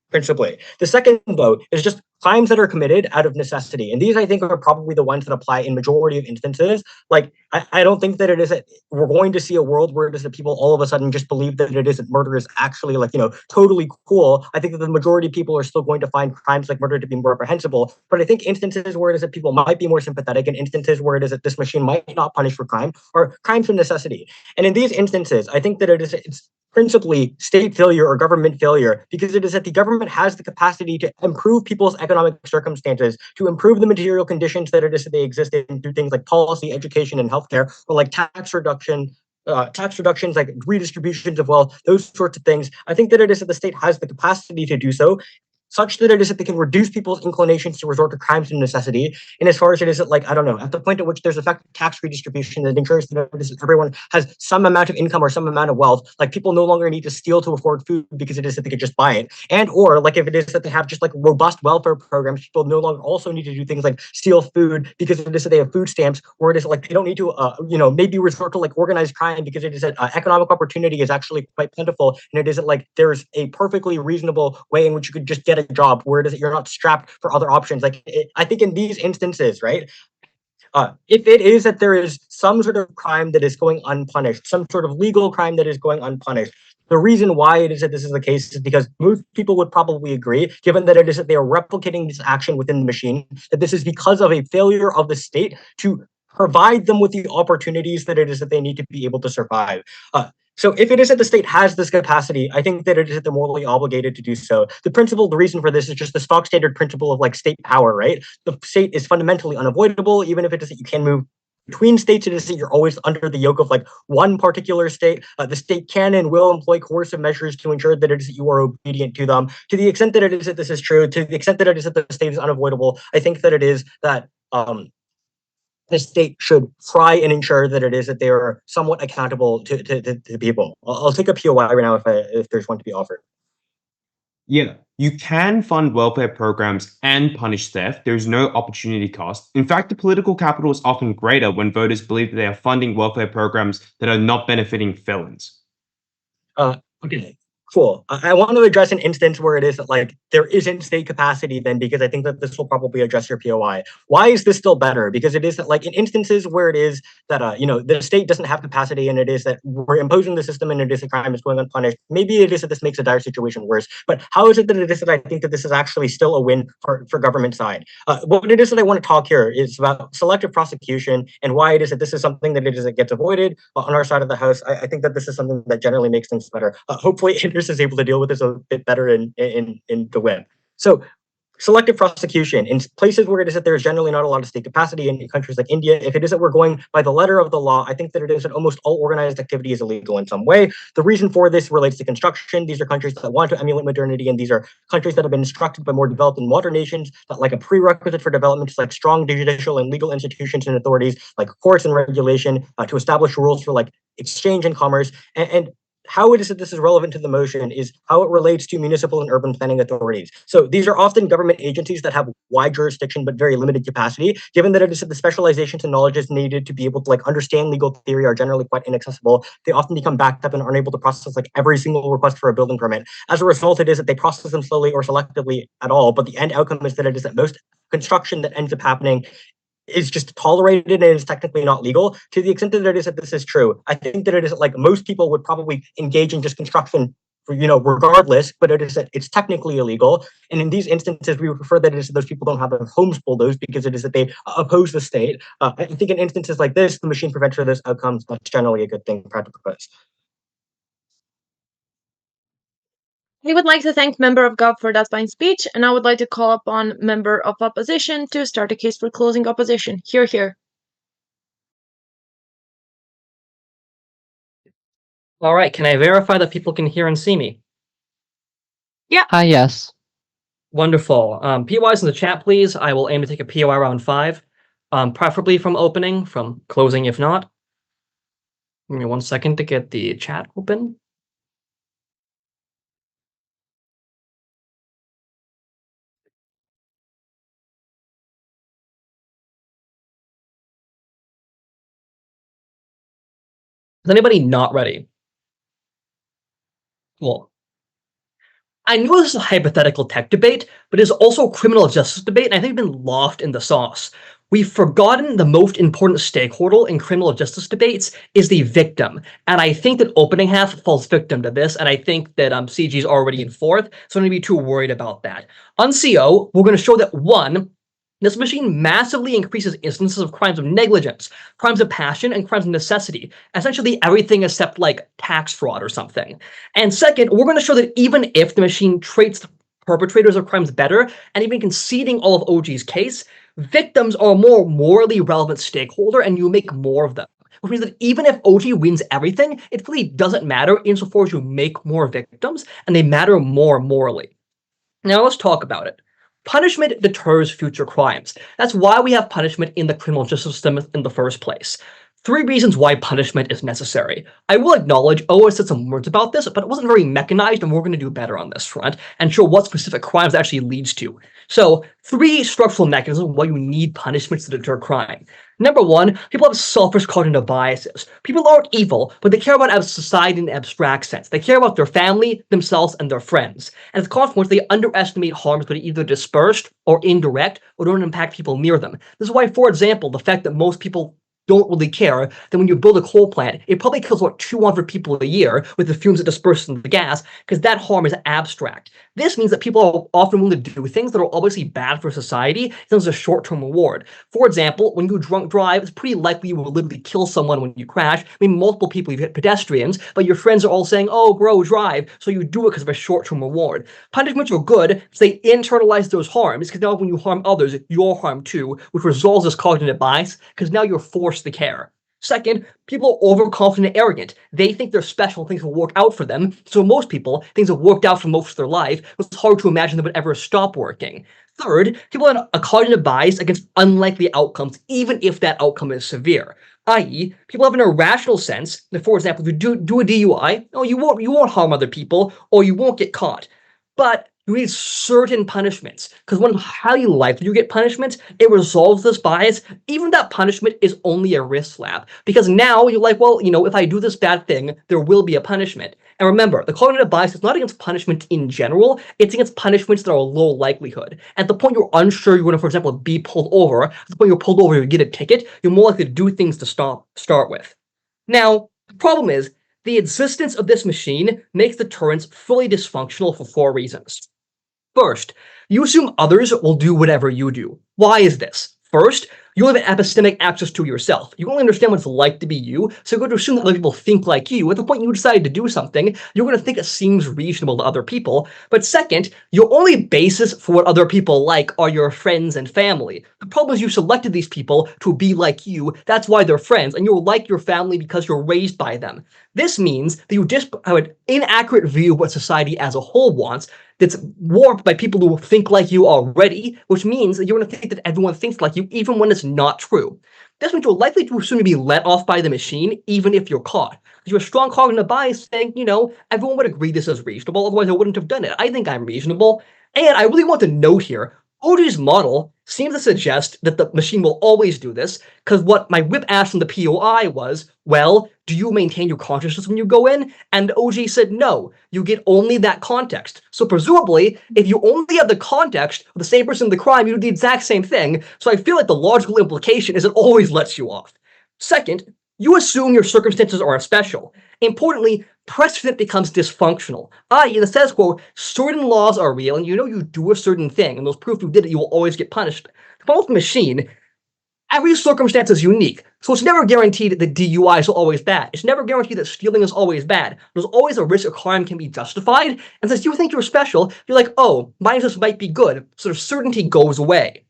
principally. The second, though, is just crimes that are committed out of necessity. And these, I think, are probably the ones that apply in majority of instances. Like, I don't think that it is that we're going to see a world where it is that people all of a sudden just believe that it is that murder is actually like, totally cool. I think that the majority of people are still going to find crimes like murder to be more reprehensible. But I think instances where it is that people might be more sympathetic and instances where it is that this machine might not punish for crime are crimes of necessity. And in these instances, I think that it's principally state failure or government failure, because it is that the government has the capacity to improve people's economic circumstances, to improve the material conditions that it is that they exist in through things like policy, education, and healthcare, or like tax reductions, like redistributions of wealth, those sorts of things. I think that it is that the state has the capacity to do so, such that it is that they can reduce people's inclinations to resort to crimes of necessity. And as far as it is that, like, I don't know, at the point at which there's effective tax redistribution that ensures that everyone has some amount of income or some amount of wealth, like people no longer need to steal to afford food because it is that they could just buy it. And or like if it is that they have just like robust welfare programs, people no longer also need to do things like steal food because it is that they have food stamps, or it is like they don't need to maybe resort to like organized crime because it is that economic opportunity is actually quite plentiful, and it isn't like there's a perfectly reasonable way in which you could just get a job where it is that you're not strapped for other options. Like I think in these instances, right, if it is that there is some sort of crime that is going unpunished, some sort of legal crime that is going unpunished, the reason why it is that this is the case is because most people would probably agree, given that it is that they are replicating this action within the machine, that this is because of a failure of the state to provide them with the opportunities that it is that they need to be able to survive. So if it is that the state has this capacity, I think that it is that they're morally obligated to do so. The reason for this is just the stock standard principle of like state power, right? The state is fundamentally unavoidable, even if it is that you can move between states, it is that you're always under the yoke of like one particular state. The state can and will employ coercive measures to ensure that it is that you are obedient to them. To the extent that it is that this is true, to the extent that it is that the state is unavoidable, I think that it is that the state should try and ensure that it is that they are somewhat accountable to people. I'll take a POI right now if there's one to be offered. Yeah, you can fund welfare programs and punish theft. There's no opportunity cost. In fact, the political capital is often greater when voters believe that they are funding welfare programs that are not benefiting felons. Okay. Cool. I want to address an instance where it is that like there isn't state capacity then, because I think that this will probably address your POI. Why is this still better? Because it is that like in instances where it is that the state doesn't have capacity and it is that we're imposing the system and it is a crime is going unpunished. Maybe it is that this makes a dire situation worse. But how is it that it is that I think that this is actually still a win for government side? What it is that I want to talk here is about selective prosecution and why it is that this is something that it is that gets avoided on our side of the house. I think that this is something that generally makes things better. Hopefully, is able to deal with this a bit better in the web. So selective prosecution in places where it is that there's generally not a lot of state capacity in countries like India. If it is that we're going by the letter of the law, I think that it is that almost all organized activity is illegal in some way. The reason for this relates to construction. These are countries that want to emulate modernity, and these are countries that have been instructed by more developed and modern nations that like a prerequisite for development is like strong judicial and legal institutions and authorities like courts and regulation to establish rules for like exchange and commerce. And how it is that this is relevant to the motion is how it relates to municipal and urban planning authorities. So these are often government agencies that have wide jurisdiction but very limited capacity, given that it is that the specializations and knowledges needed to be able to like understand legal theory are generally quite inaccessible. They often become backed up and aren't able to process like every single request for a building permit. As a result, it is that they process them slowly or selectively at all, but the end outcome is that it is that most construction that ends up happening is just tolerated and is technically not legal. To the extent that it is that this is true, I think that it is like most people would probably engage in just construction regardless, but it is that it's technically illegal. And in these instances, we would prefer that it is that those people don't have their homes bulldozed because it is that they oppose the state. I think in instances like this, the machine prevents those outcomes. That's generally a good thing for to propose. I would like to thank Member of Gov for that fine speech, and I would like to call upon Member of Opposition to start a case for closing opposition. Hear, hear. All right, can I verify that people can hear and see me? Hi, yes. Wonderful. POIs in the chat, please. I will aim to take a POI round 5, preferably from opening, from closing if not. Give me 1 second to get the chat open. Is anybody not ready? Cool. I know this is a hypothetical tech debate, but it is also a criminal justice debate, and I think it's been lost in the sauce. We've forgotten the most important stakeholder in criminal justice debates is the victim. And I think that opening half falls victim to this, and I think that CG is already in fourth, so I'm going to be too worried about that. On CO, we're going to show that 1, this machine massively increases instances of crimes of negligence, crimes of passion, and crimes of necessity. Essentially everything except like tax fraud or something. And second, we're going to show that even if the machine treats perpetrators of crimes better, and even conceding all of OG's case, victims are a more morally relevant stakeholder and you make more of them. Which means that even if OG wins everything, it really doesn't matter insofar as you make more victims and they matter more morally. Now let's talk about it. Punishment deters future crimes. That's why we have punishment in the criminal justice system in the first place. 3 reasons why punishment is necessary. I will acknowledge OS said some words about this, but it wasn't very mechanized, and we're going to do better on this front and show what specific crimes it actually leads to. So 3 structural mechanisms why you need punishments to deter crime. Number 1, people have selfish cognitive biases. People aren't evil, but they care about society in an abstract sense. They care about their family, themselves, and their friends. And as a consequence, they underestimate harms that are either dispersed or indirect or don't impact people near them. This is why, for example, the fact that most people don't really care that when you build a coal plant, it probably kills about 200 people a year with the fumes that disperse in the gas, because that harm is abstract. This means that people are often willing to do things that are obviously bad for society as a short-term reward. For example, when you drunk drive, it's pretty likely you will literally kill someone when you crash. I mean, multiple people, you've hit pedestrians, but your friends are all saying, oh, bro, drive, so you do it because of a short-term reward. Punishments are good, so they internalize those harms, because now when you harm others, you're harmed too, which resolves this cognitive bias, because now you're forced to care. Second, people are overconfident and arrogant. They think they're special, things will work out for them. So most people, things have worked out for most of their life. It's hard to imagine they would ever stop working. Third, people have a cognitive bias against unlikely outcomes, even if that outcome is severe. I.e., people have an irrational sense that, for example, if you do a DUI, you won't harm other people, or you won't get caught. But you need certain punishments. Because when highly likely you get punishments, it resolves this bias, even that punishment is only a wrist slap. Because now you're like, well, if I do this bad thing, there will be a punishment. And remember, the cognitive bias is not against punishment in general, it's against punishments that are low likelihood. At the point you're unsure you're going to, for example, be pulled over, at the point you're pulled over, you get a ticket, you're more likely to do things to start with. Now, the problem is, the existence of this machine makes deterrence fully dysfunctional for 4 reasons. First, you assume others will do whatever you do. Why is this? First, you have an epistemic access to yourself. You only understand what it's like to be you, so you're going to assume that other people think like you. At the point you decide to do something, you're going to think it seems reasonable to other people. But second, your only basis for what other people like are your friends and family. The problem is you selected these people to be like you. That's why they're friends, and you'll like your family because you're raised by them. This means that you just have an inaccurate view of what society as a whole wants, that's warped by people who think like you already, which means that you're going to think that everyone thinks like you, even when it's not true. This means you're likely to assume to be let off by the machine, even if you're caught. You have a strong cognitive bias saying, everyone would agree this is reasonable, otherwise I wouldn't have done it. I think I'm reasonable. And I really want to note here, OG's model seems to suggest that the machine will always do this, because what my whip asked from the POI was, well, do you maintain your consciousness when you go in? And OG said no, you get only that context. So presumably, if you only have the context of the same person in the crime, you do the exact same thing. So I feel like the logical implication is it always lets you off. Second, you assume your circumstances are special. Importantly, precedent becomes dysfunctional. I.e., the status quo, certain laws are real, and you do a certain thing, and those proof you did it, you will always get punished. The problem with the machine, every circumstance is unique, so it's never guaranteed that DUI is always bad. It's never guaranteed that stealing is always bad. There's always a risk a crime can be justified, and since you think you're special, you're like, oh, my innocence might be good, so the certainty goes away.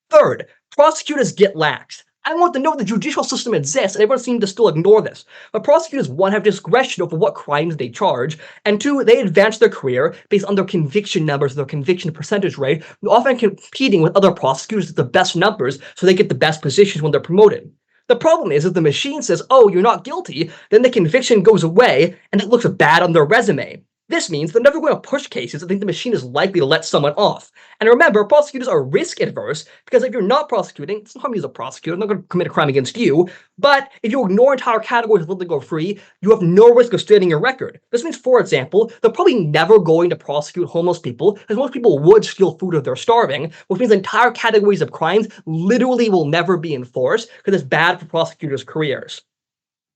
Third, prosecutors get lax. I want to know the judicial system exists, and everyone seems to still ignore this. But prosecutors, 1, have discretion over what crimes they charge, and 2, they advance their career based on their conviction numbers, their conviction percentage rate, often competing with other prosecutors with the best numbers so they get the best positions when they're promoted. The problem is, if the machine says, oh, you're not guilty, then the conviction goes away, and it looks bad on their resume. This means they're never going to push cases that think the machine is likely to let someone off. And remember, prosecutors are risk adverse, because if you're not prosecuting, it's not harm you as a prosecutor, I'm not going to commit a crime against you, but if you ignore entire categories of let them go free, you have no risk of stating your record. This means, for example, they're probably never going to prosecute homeless people, because most people would steal food if they're starving, which means entire categories of crimes literally will never be enforced, because it's bad for prosecutors' careers.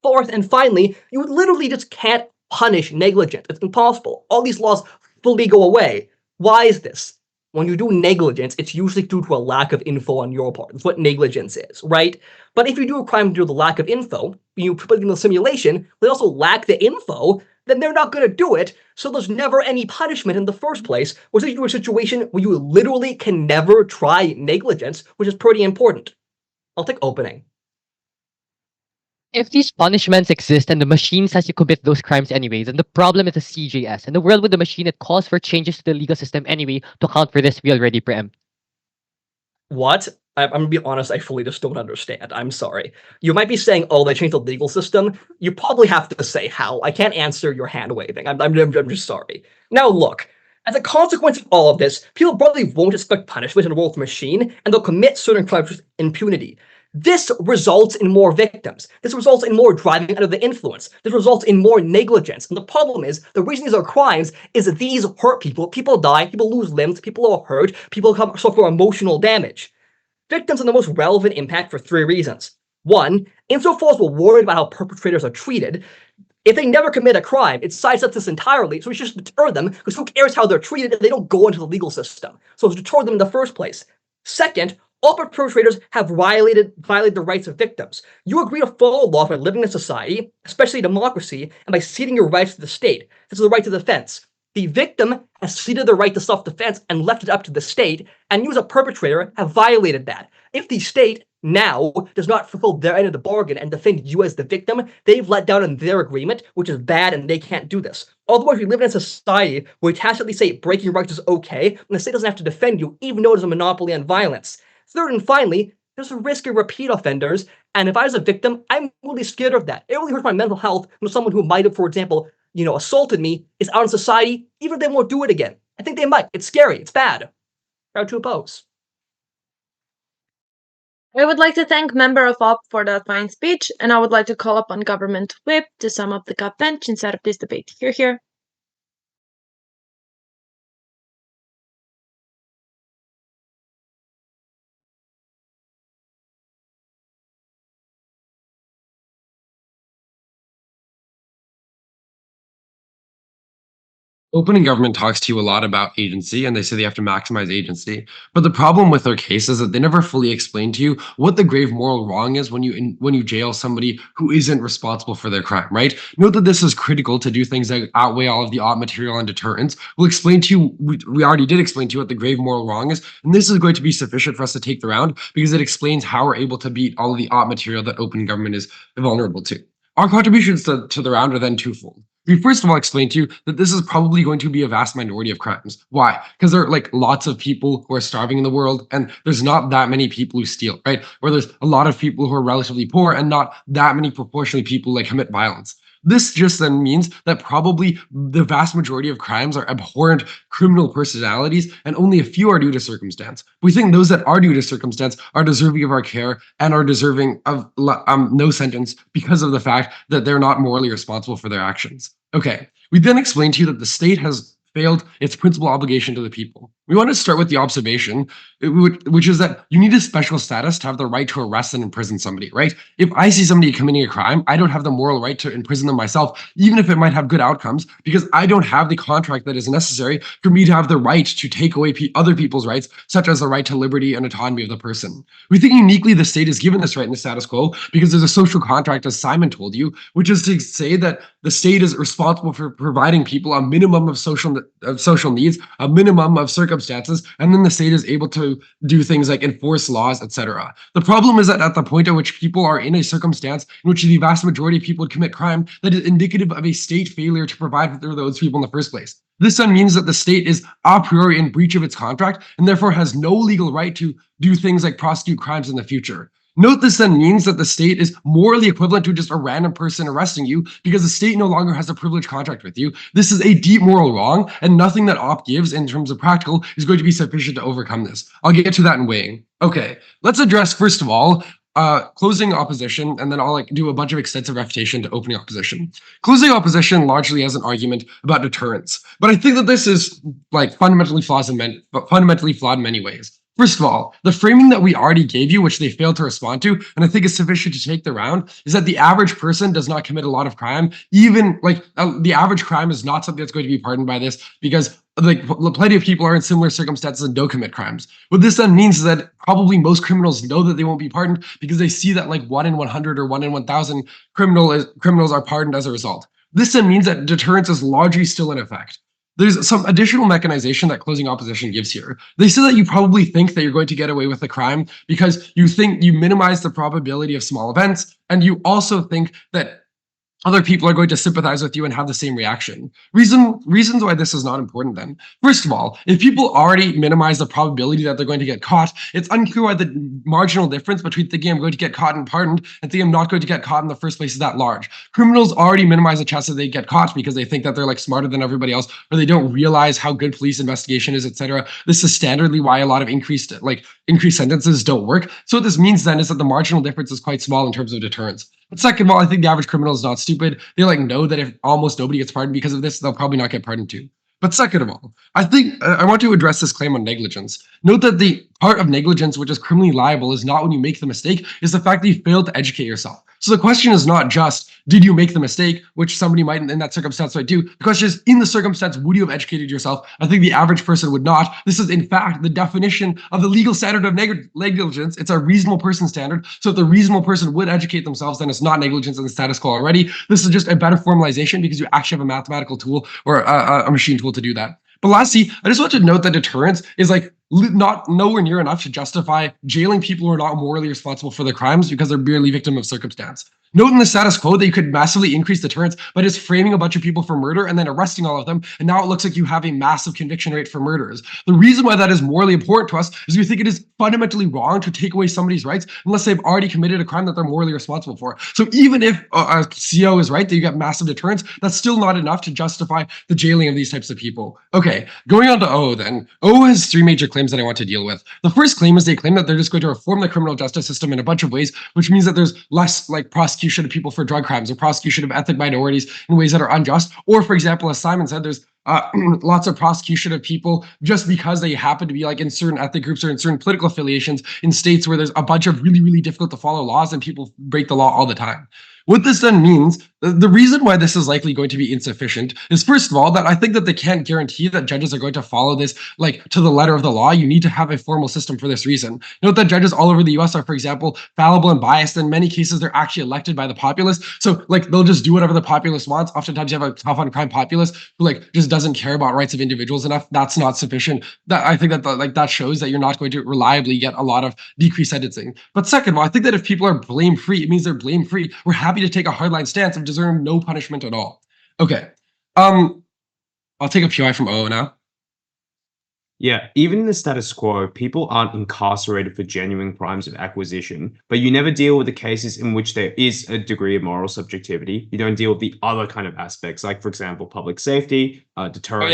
Fourth, and finally, you literally just can't punish negligence. It's impossible. All these laws fully go away. Why is this? When you do negligence, it's usually due to a lack of info on your part. That's what negligence is, right? But if you do a crime due to the lack of info, you put it in the simulation, they also lack the info, then they're not going to do it, so there's never any punishment in the first place, which leads to a situation where you literally can never try negligence, which is pretty important. I'll take opening. If these punishments exist and the machine says you commit those crimes anyway, then the problem is the CJS. In the world with the machine, it calls for changes to the legal system anyway to account for this we already preempt. What? I'm going to be honest, I fully just don't understand. I'm sorry. You might be saying, oh, they changed the legal system. You probably have to say how. I can't answer your hand waving. I'm just sorry. Now look, as a consequence of all of this, people probably won't expect punishment in a world with a machine, and they'll commit certain crimes with impunity. This results in more victims. This results in more driving under the influence. This results in more negligence. And the problem is, the reason these are crimes is that these hurt people. People die, people lose limbs, people are hurt, people suffer emotional damage. Victims are the most relevant impact for 3 reasons. 1, insofar as we're worried about how perpetrators are treated, if they never commit a crime, it sidesteps this entirely, so we should just deter them, because who cares how they're treated if they don't go into the legal system? So let's deter them in the first place. Second, all perpetrators have violated the rights of victims. You agree to follow laws by living in society, especially democracy, and by ceding your rights to the state. This is the right to defense. The victim has ceded the right to self-defense and left it up to the state, and you as a perpetrator have violated that. If the state now does not fulfill their end of the bargain and defend you as the victim, they've let down in their agreement, which is bad, and they can't do this. Otherwise, we live in a society where we tacitly say breaking rights is okay, and the state doesn't have to defend you, even though it is a monopoly on violence. Third and finally, there's a risk of repeat offenders, and if I was a victim, I'm really scared of that. It really hurts my mental health when someone who might have, for example, assaulted me is out in society, even if they won't do it again. I think they might. It's scary. It's bad. Proud to oppose. I would like to thank member of OP for that fine speech, and I would like to call upon government whip to sum up the gut bench and set up this debate. Here. Opening government talks to you a lot about agency, and they say they have to maximize agency. But the problem with their case is that they never fully explain to you what the grave moral wrong is when you jail somebody who isn't responsible for their crime, right? Note that this is critical to do things that outweigh all of the odd material and deterrence. We'll explain to you, we already did explain to you what the grave moral wrong is, and this is going to be sufficient for us to take the round because it explains how we're able to beat all of the odd material that open government is vulnerable to. Our contributions to the round are then twofold. We first of all explained to you that this is probably going to be a vast minority of crimes. Why? Because there are like lots of people who are starving in the world, and there's not that many people who steal, right? Or there's a lot of people who are relatively poor and not that many proportionally people like commit violence. This just then means that probably the vast majority of crimes are abhorrent criminal personalities and only a few are due to circumstance. We think those that are due to circumstance are deserving of our care and are deserving of no sentence because of the fact that they're not morally responsible for their actions. Okay, we then explained to you that the state has failed its principal obligation to the people. We want to start with the observation, which is that you need a special status to have the right to arrest and imprison somebody, right? If I see somebody committing a crime, I don't have the moral right to imprison them myself, even if it might have good outcomes, because I don't have the contract that is necessary for me to have the right to take away other people's rights, such as the right to liberty and autonomy of the person. We think uniquely the state is given this right in the status quo because there's a social contract, as Simon told you, which is to say that the state is responsible for providing people a minimum of social needs, a minimum of circumstances, and then the state is able to do things like enforce laws, etc. The problem is that at the point at which people are in a circumstance in which the vast majority of people would commit crime, that is indicative of a state failure to provide for those people in the first place. This then means that the state is a priori in breach of its contract and therefore has no legal right to do things like prosecute crimes in the future. Note this then means that the state is morally equivalent to just a random person arresting you because the state no longer has a privileged contract with you. This is a deep moral wrong, and nothing that OP gives in terms of practical is going to be sufficient to overcome this. I'll get to that in weighing. Okay, let's address first of all closing opposition, and then I'll do a bunch of extensive refutation to opening opposition. Closing opposition largely has an argument about deterrence, but I think that this is fundamentally flawed in many ways. First of all, the framing that we already gave you, which they failed to respond to, and I think is sufficient to take the round, is that the average person does not commit a lot of crime. Even the average crime is not something that's going to be pardoned by this because plenty of people are in similar circumstances and don't commit crimes. What this then means is that probably most criminals know that they won't be pardoned because they see that 1 in 100 or 1 in 1,000 criminals are pardoned as a result. This then means that deterrence is largely still in effect. There's some additional mechanization that closing opposition gives here. They say that you probably think that you're going to get away with the crime because you think you minimize the probability of small events, and you also think that other people are going to sympathize with you and have the same reaction. Reasons why this is not important then. First of all, if people already minimize the probability that they're going to get caught, it's unclear why the marginal difference between thinking I'm going to get caught and pardoned and thinking I'm not going to get caught in the first place is that large. Criminals already minimize the chance that they get caught because they think that they're smarter than everybody else, or they don't realize how good police investigation is, etc. This is standardly why a lot of increased sentences don't work. So what this means then is that the marginal difference is quite small in terms of deterrence. But second of all, I think the average criminal is not stupid. They know that if almost nobody gets pardoned because of this, they'll probably not get pardoned too. But second of all, I think I want to address this claim on negligence. Note that the part of negligence which is criminally liable is not when you make the mistake, is the fact that you failed to educate yourself. So the question is not just, did you make the mistake, which somebody might in that circumstance might do. The question is, in the circumstance, would you have educated yourself? I think the average person would not. This is, in fact, the definition of the legal standard of negligence. It's a reasonable person standard. So if the reasonable person would educate themselves, then it's not negligence in the status quo already. This is just a better formalization because you actually have a mathematical tool or a machine tool to do that. But lastly, I just want to note that deterrence is not nowhere near enough to justify jailing people who are not morally responsible for their crimes because they're merely victim of circumstance. Note in the status quo that you could massively increase deterrence by just framing a bunch of people for murder and then arresting all of them, and now it looks like you have a massive conviction rate for murderers. The reason why that is morally important to us is we think it is fundamentally wrong to take away somebody's rights unless they've already committed a crime that they're morally responsible for. So even if a CO is right that you get massive deterrence, that's still not enough to justify the jailing of these types of people. Okay, going on to O then. O has three major claims that I want to deal with. The first claim is they claim that they're just going to reform the criminal justice system in a bunch of ways, which means that there's less like prosecution of people for drug crimes or prosecution of ethnic minorities in ways that are unjust. Or for example, as Simon said, there's lots of prosecution of people just because they happen to be like in certain ethnic groups or in certain political affiliations in states where there's a bunch of really, really difficult to follow laws and people break the law all the time. What this then means, the reason why this is likely going to be insufficient is, first of all, that I think that they can't guarantee that judges are going to follow this like to the letter of the law. You need to have a formal system for this reason. Note that judges all over the US are, for example, fallible and biased. In many cases, they're actually elected by the populace. So like they'll just do whatever the populace wants. Oftentimes you have a tough on crime populace who like just doesn't care about rights of individuals enough. That's not sufficient. That I think that that shows that you're not going to reliably get a lot of decreased sentencing. But second of all, I think that if people are blame free, it means they're blame free. We're happy to take a hardline stance of deserving no punishment at all. Okay. I'll take a PI from O now. Yeah, even in the status quo, people aren't incarcerated for genuine crimes of acquisition, but you never deal with the cases in which there is a degree of moral subjectivity. You don't deal with the other kind of aspects, like, for example, public safety, deterrence.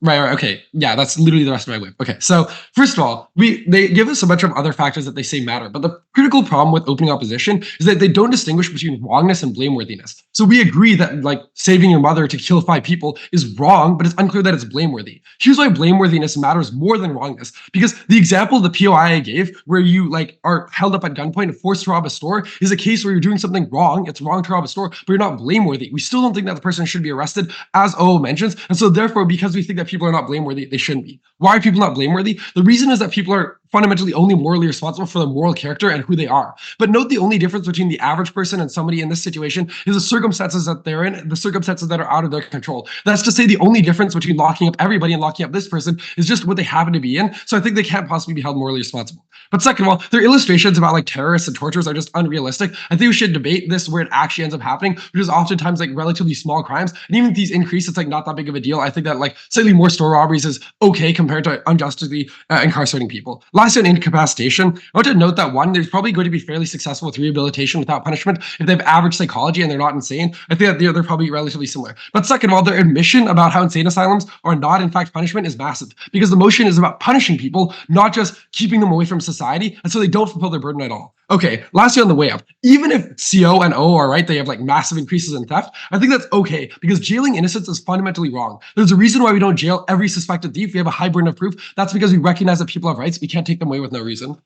Right. Okay. Yeah, that's literally the rest of my whip. Okay. So first of all, they give us a bunch of other factors that they say matter, but the critical problem with opening opposition is that they don't distinguish between wrongness and blameworthiness. So we agree that like saving your mother to kill 5 people is wrong, but it's unclear that it's blameworthy. Here's why blameworthiness matters more than wrongness, because the example the POI I gave, where you like are held up at gunpoint and forced to rob a store, is a case where you're doing something wrong. It's wrong to rob a store, but you're not blameworthy. We still don't think that the person should be arrested, as O mentions. And so therefore, because we think that people are not blameworthy, they shouldn't be. Why are people not blameworthy? The reason is that people are fundamentally only morally responsible for their moral character and who they are. But note the only difference between the average person and somebody in this situation is the circumstances that they're in, the circumstances that are out of their control. That's to say the only difference between locking up everybody and locking up this person is just what they happen to be in. So I think they can't possibly be held morally responsible. But second of all, their illustrations about like terrorists and torturers are just unrealistic. I think we should debate this where it actually ends up happening, which is oftentimes like relatively small crimes. And even if these increase, it's like not that big of a deal. I think that like slightly more store robberies is okay compared to unjustly incarcerating people. Lastly, on incapacitation, I want to note that one, there's probably going to be fairly successful with rehabilitation without punishment. If they have average psychology and they're not insane, I think that they're probably relatively similar. But second of all, their admission about how insane asylums are not in fact punishment is massive, because the motion is about punishing people, not just keeping them away from society, and so they don't fulfill their burden at all. Okay, lastly on the way up, even if CO and O are right, they have like massive increases in theft, I think that's okay, because jailing innocents is fundamentally wrong. There's a reason why we don't jail every suspected thief. We have a high burden of proof. That's because we recognize that people have rights. We can't take them away with no reason.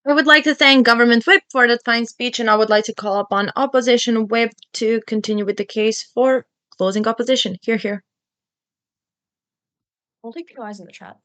I would like to thank Government Whip for that fine speech, and I would like to call upon Opposition Whip to continue with the case for closing opposition. Here. I'll take POIs in the chat.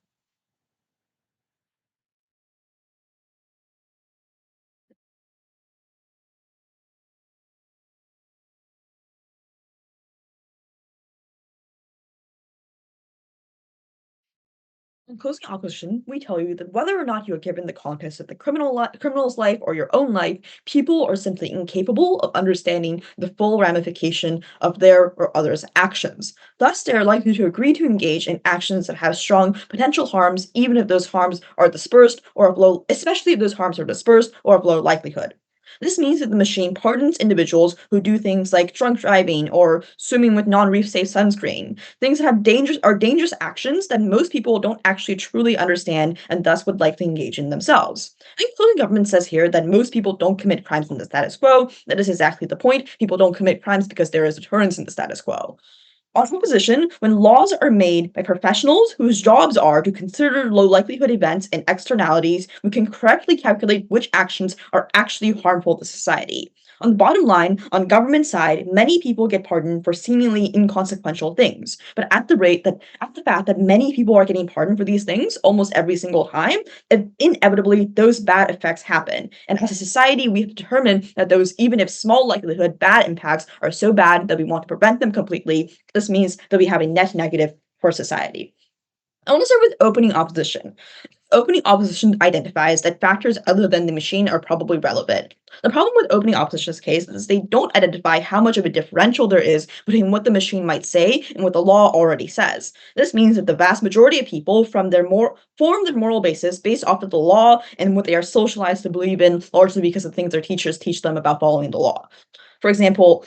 In closing opposition, we tell you that whether or not you are given the context of the criminal's life or your own life, people are simply incapable of understanding the full ramification of their or others' actions. Thus, they are likely to agree to engage in actions that have strong potential harms, even if those harms are dispersed or of low, especially if those harms are dispersed or of low likelihood. This means that the machine pardons individuals who do things like drunk driving or swimming with non-reef safe sunscreen, things that have dangerous actions that most people don't actually truly understand and thus would likely engage in themselves. I think the government says here that most people don't commit crimes in the status quo. That is exactly the point. People don't commit crimes because there is deterrence in the status quo. On opposition, when laws are made by professionals whose jobs are to consider low likelihood events and externalities, we can correctly calculate which actions are actually harmful to society. On the bottom line, on government side, many people get pardoned for seemingly inconsequential things. But at the fact that many people are getting pardoned for these things almost every single time, inevitably those bad effects happen. And as a society, we have determined that those, even if small likelihood, bad impacts are so bad that we want to prevent them completely. At the This means that we have a net negative for society. I want to start with opening opposition. Opening opposition identifies that factors other than the machine are probably relevant. The problem with opening opposition's case is they don't identify how much of a differential there is between what the machine might say and what the law already says. This means that the vast majority of people form their moral basis based off of the law and what they are socialized to believe in, largely because of things their teachers teach them about following the law. For example,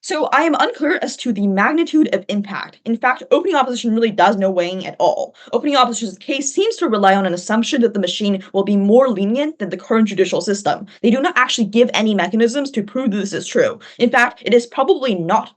so I am unclear as to the magnitude of impact. In fact, opening opposition really does no weighing at all. Opening opposition's case seems to rely on an assumption that the machine will be more lenient than the current judicial system. They do not actually give any mechanisms to prove this is true. In fact, it is probably not.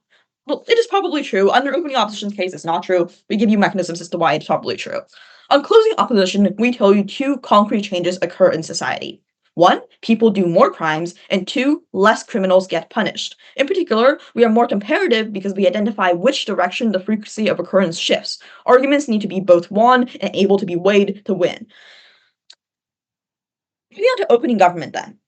Well, it is probably true. Under opening opposition's case, it's not true. We give you mechanisms as to why it's probably true. On closing opposition, we tell you 2 concrete changes occur in society. 1, people do more crimes, and 2, less criminals get punished. In particular, we are more comparative because we identify which direction the frequency of occurrence shifts. Arguments need to be both won and able to be weighed to win. Moving on to opening government then.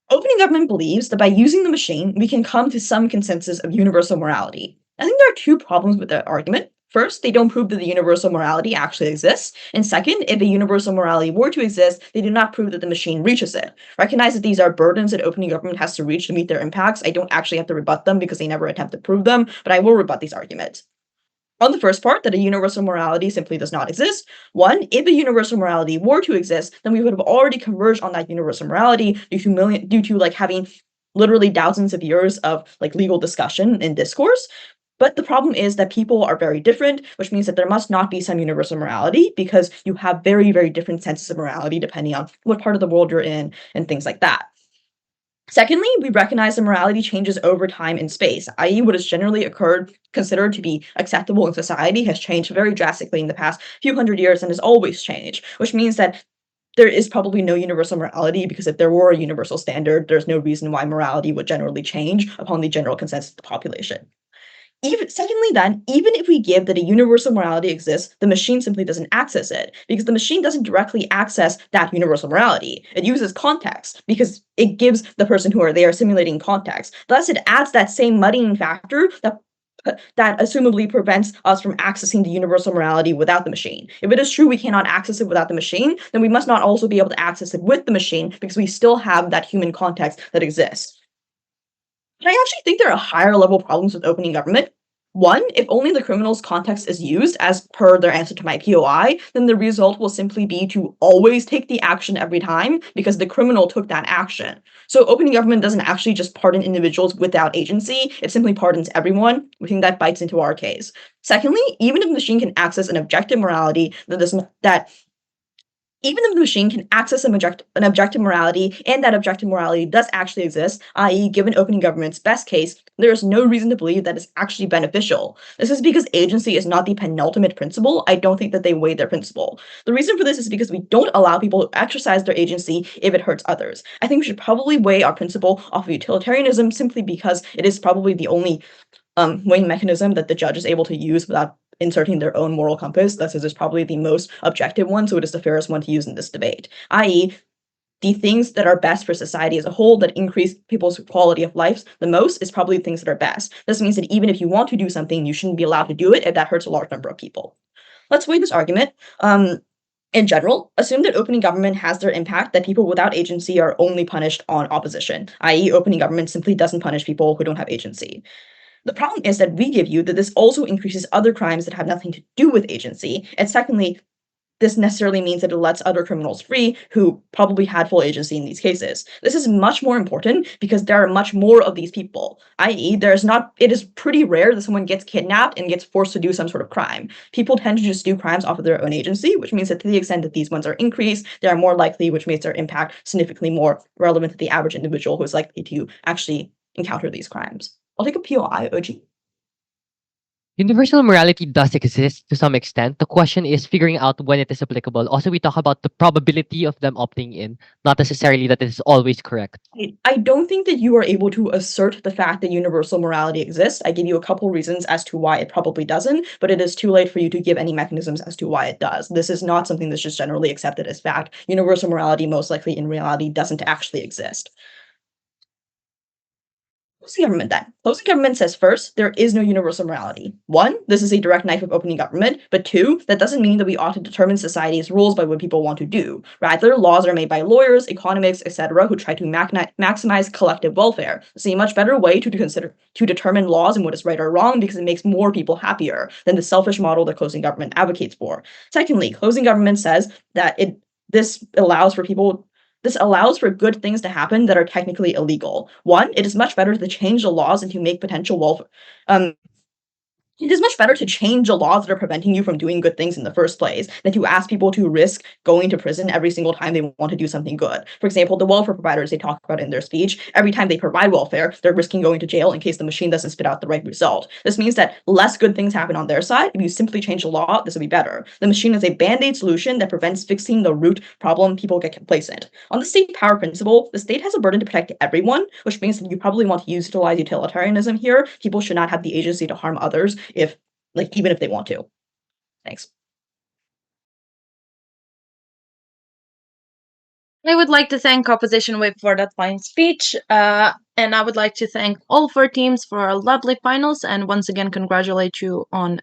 Opening government believes that by using the machine, we can come to some consensus of universal morality. I think there are 2 problems with that argument. First, they don't prove that the universal morality actually exists. And second, if a universal morality were to exist, they do not prove that the machine reaches it. Recognize that these are burdens that opening government has to reach to meet their impacts. I don't actually have to rebut them because they never attempt to prove them, but I will rebut these arguments. On the first part, that a universal morality simply does not exist. 1, if a universal morality were to exist, then we would have already converged on that universal morality due to having literally thousands of years of legal discussion and discourse. But the problem is that people are very different, which means that there must not be some universal morality because you have very, very different senses of morality depending on what part of the world you're in and things like that. Secondly, we recognize that morality changes over time and space, i.e. what is generally considered to be acceptable in society has changed very drastically in the past few hundred years and has always changed, which means that there is probably no universal morality because if there were a universal standard, there's no reason why morality would generally change upon the general consensus of the population. Secondly, even if we give that a universal morality exists, the machine simply doesn't access it because the machine doesn't directly access that universal morality. It uses context because it gives the person who they are simulating context. Thus, it adds that same muddying factor that assumably prevents us from accessing the universal morality without the machine. If it is true we cannot access it without the machine, then we must not also be able to access it with the machine because we still have that human context that exists. But I actually think there are higher level problems with opening government. 1, if only the criminal's context is used as per their answer to my POI, then the result will simply be to always take the action every time because the criminal took that action. So opening government doesn't actually just pardon individuals without agency, it simply pardons everyone. We think that bites into our case. Secondly, even if the machine can access an objective morality even if the machine can access an objective morality, and that objective morality does actually exist, i.e. given opening government's best case, there is no reason to believe that it's actually beneficial. This is because agency is not the penultimate principle. I don't think that they weigh their principle. The reason for this is because we don't allow people to exercise their agency if it hurts others. I think we should probably weigh our principle off of utilitarianism simply because it is probably the only weighing mechanism that the judge is able to use without inserting their own moral compass. Thus, it is probably the most objective one, so it is the fairest one to use in this debate, i.e. the things that are best for society as a whole that increase people's quality of life the most is probably the things that are best. This means that even if you want to do something, you shouldn't be allowed to do it if that hurts a large number of people. Let's weigh this argument. In general, assume that opening government has their impact, that people without agency are only punished on opposition, i.e. opening government simply doesn't punish people who don't have agency. The problem is that we give you that this also increases other crimes that have nothing to do with agency. And secondly, this necessarily means that it lets other criminals free who probably had full agency in these cases. This is much more important because there are much more of these people, i.e. it is pretty rare that someone gets kidnapped and gets forced to do some sort of crime. People tend to just do crimes off of their own agency, which means that to the extent that these ones are increased, they are more likely, which makes their impact significantly more relevant to the average individual who is likely to actually encounter these crimes. I'll take a POI, OG. Universal morality does exist to some extent. The question is figuring out when it is applicable. Also, we talk about the probability of them opting in, not necessarily that it is always correct. I don't think that you are able to assert the fact that universal morality exists. I give you a couple reasons as to why it probably doesn't, but it is too late for you to give any mechanisms as to why it does. This is not something that's just generally accepted as fact. Universal morality most likely in reality doesn't actually exist. Closing government then. Closing government says first, there is no universal morality. 1, this is a direct knife of opening government, but 2, that doesn't mean that we ought to determine society's rules by what people want to do. Rather, laws are made by lawyers, economists, etc., who try to maximize collective welfare. It's a much better way to determine laws and what is right or wrong because it makes more people happier than the selfish model that closing government advocates for. Secondly, closing government says that this allows for good things to happen that are technically illegal. 1, it is much better to change the laws and to make potential welfare. It is much better to change the laws that are preventing you from doing good things in the first place than to ask people to risk going to prison every single time they want to do something good. For example, the welfare providers they talk about in their speech, every time they provide welfare, they're risking going to jail in case the machine doesn't spit out the right result. This means that less good things happen on their side. If you simply change the law, this will be better. The machine is a band-aid solution that prevents fixing the root problem people get complacent. On the state power principle, the state has a burden to protect everyone, which means that you probably want to utilize utilitarianism here. People should not have the agency to harm others even if they want to. Thanks. I would like to thank Opposition Whip for that fine speech, and I would like to thank all 4 teams for our lovely finals, and once again congratulate you on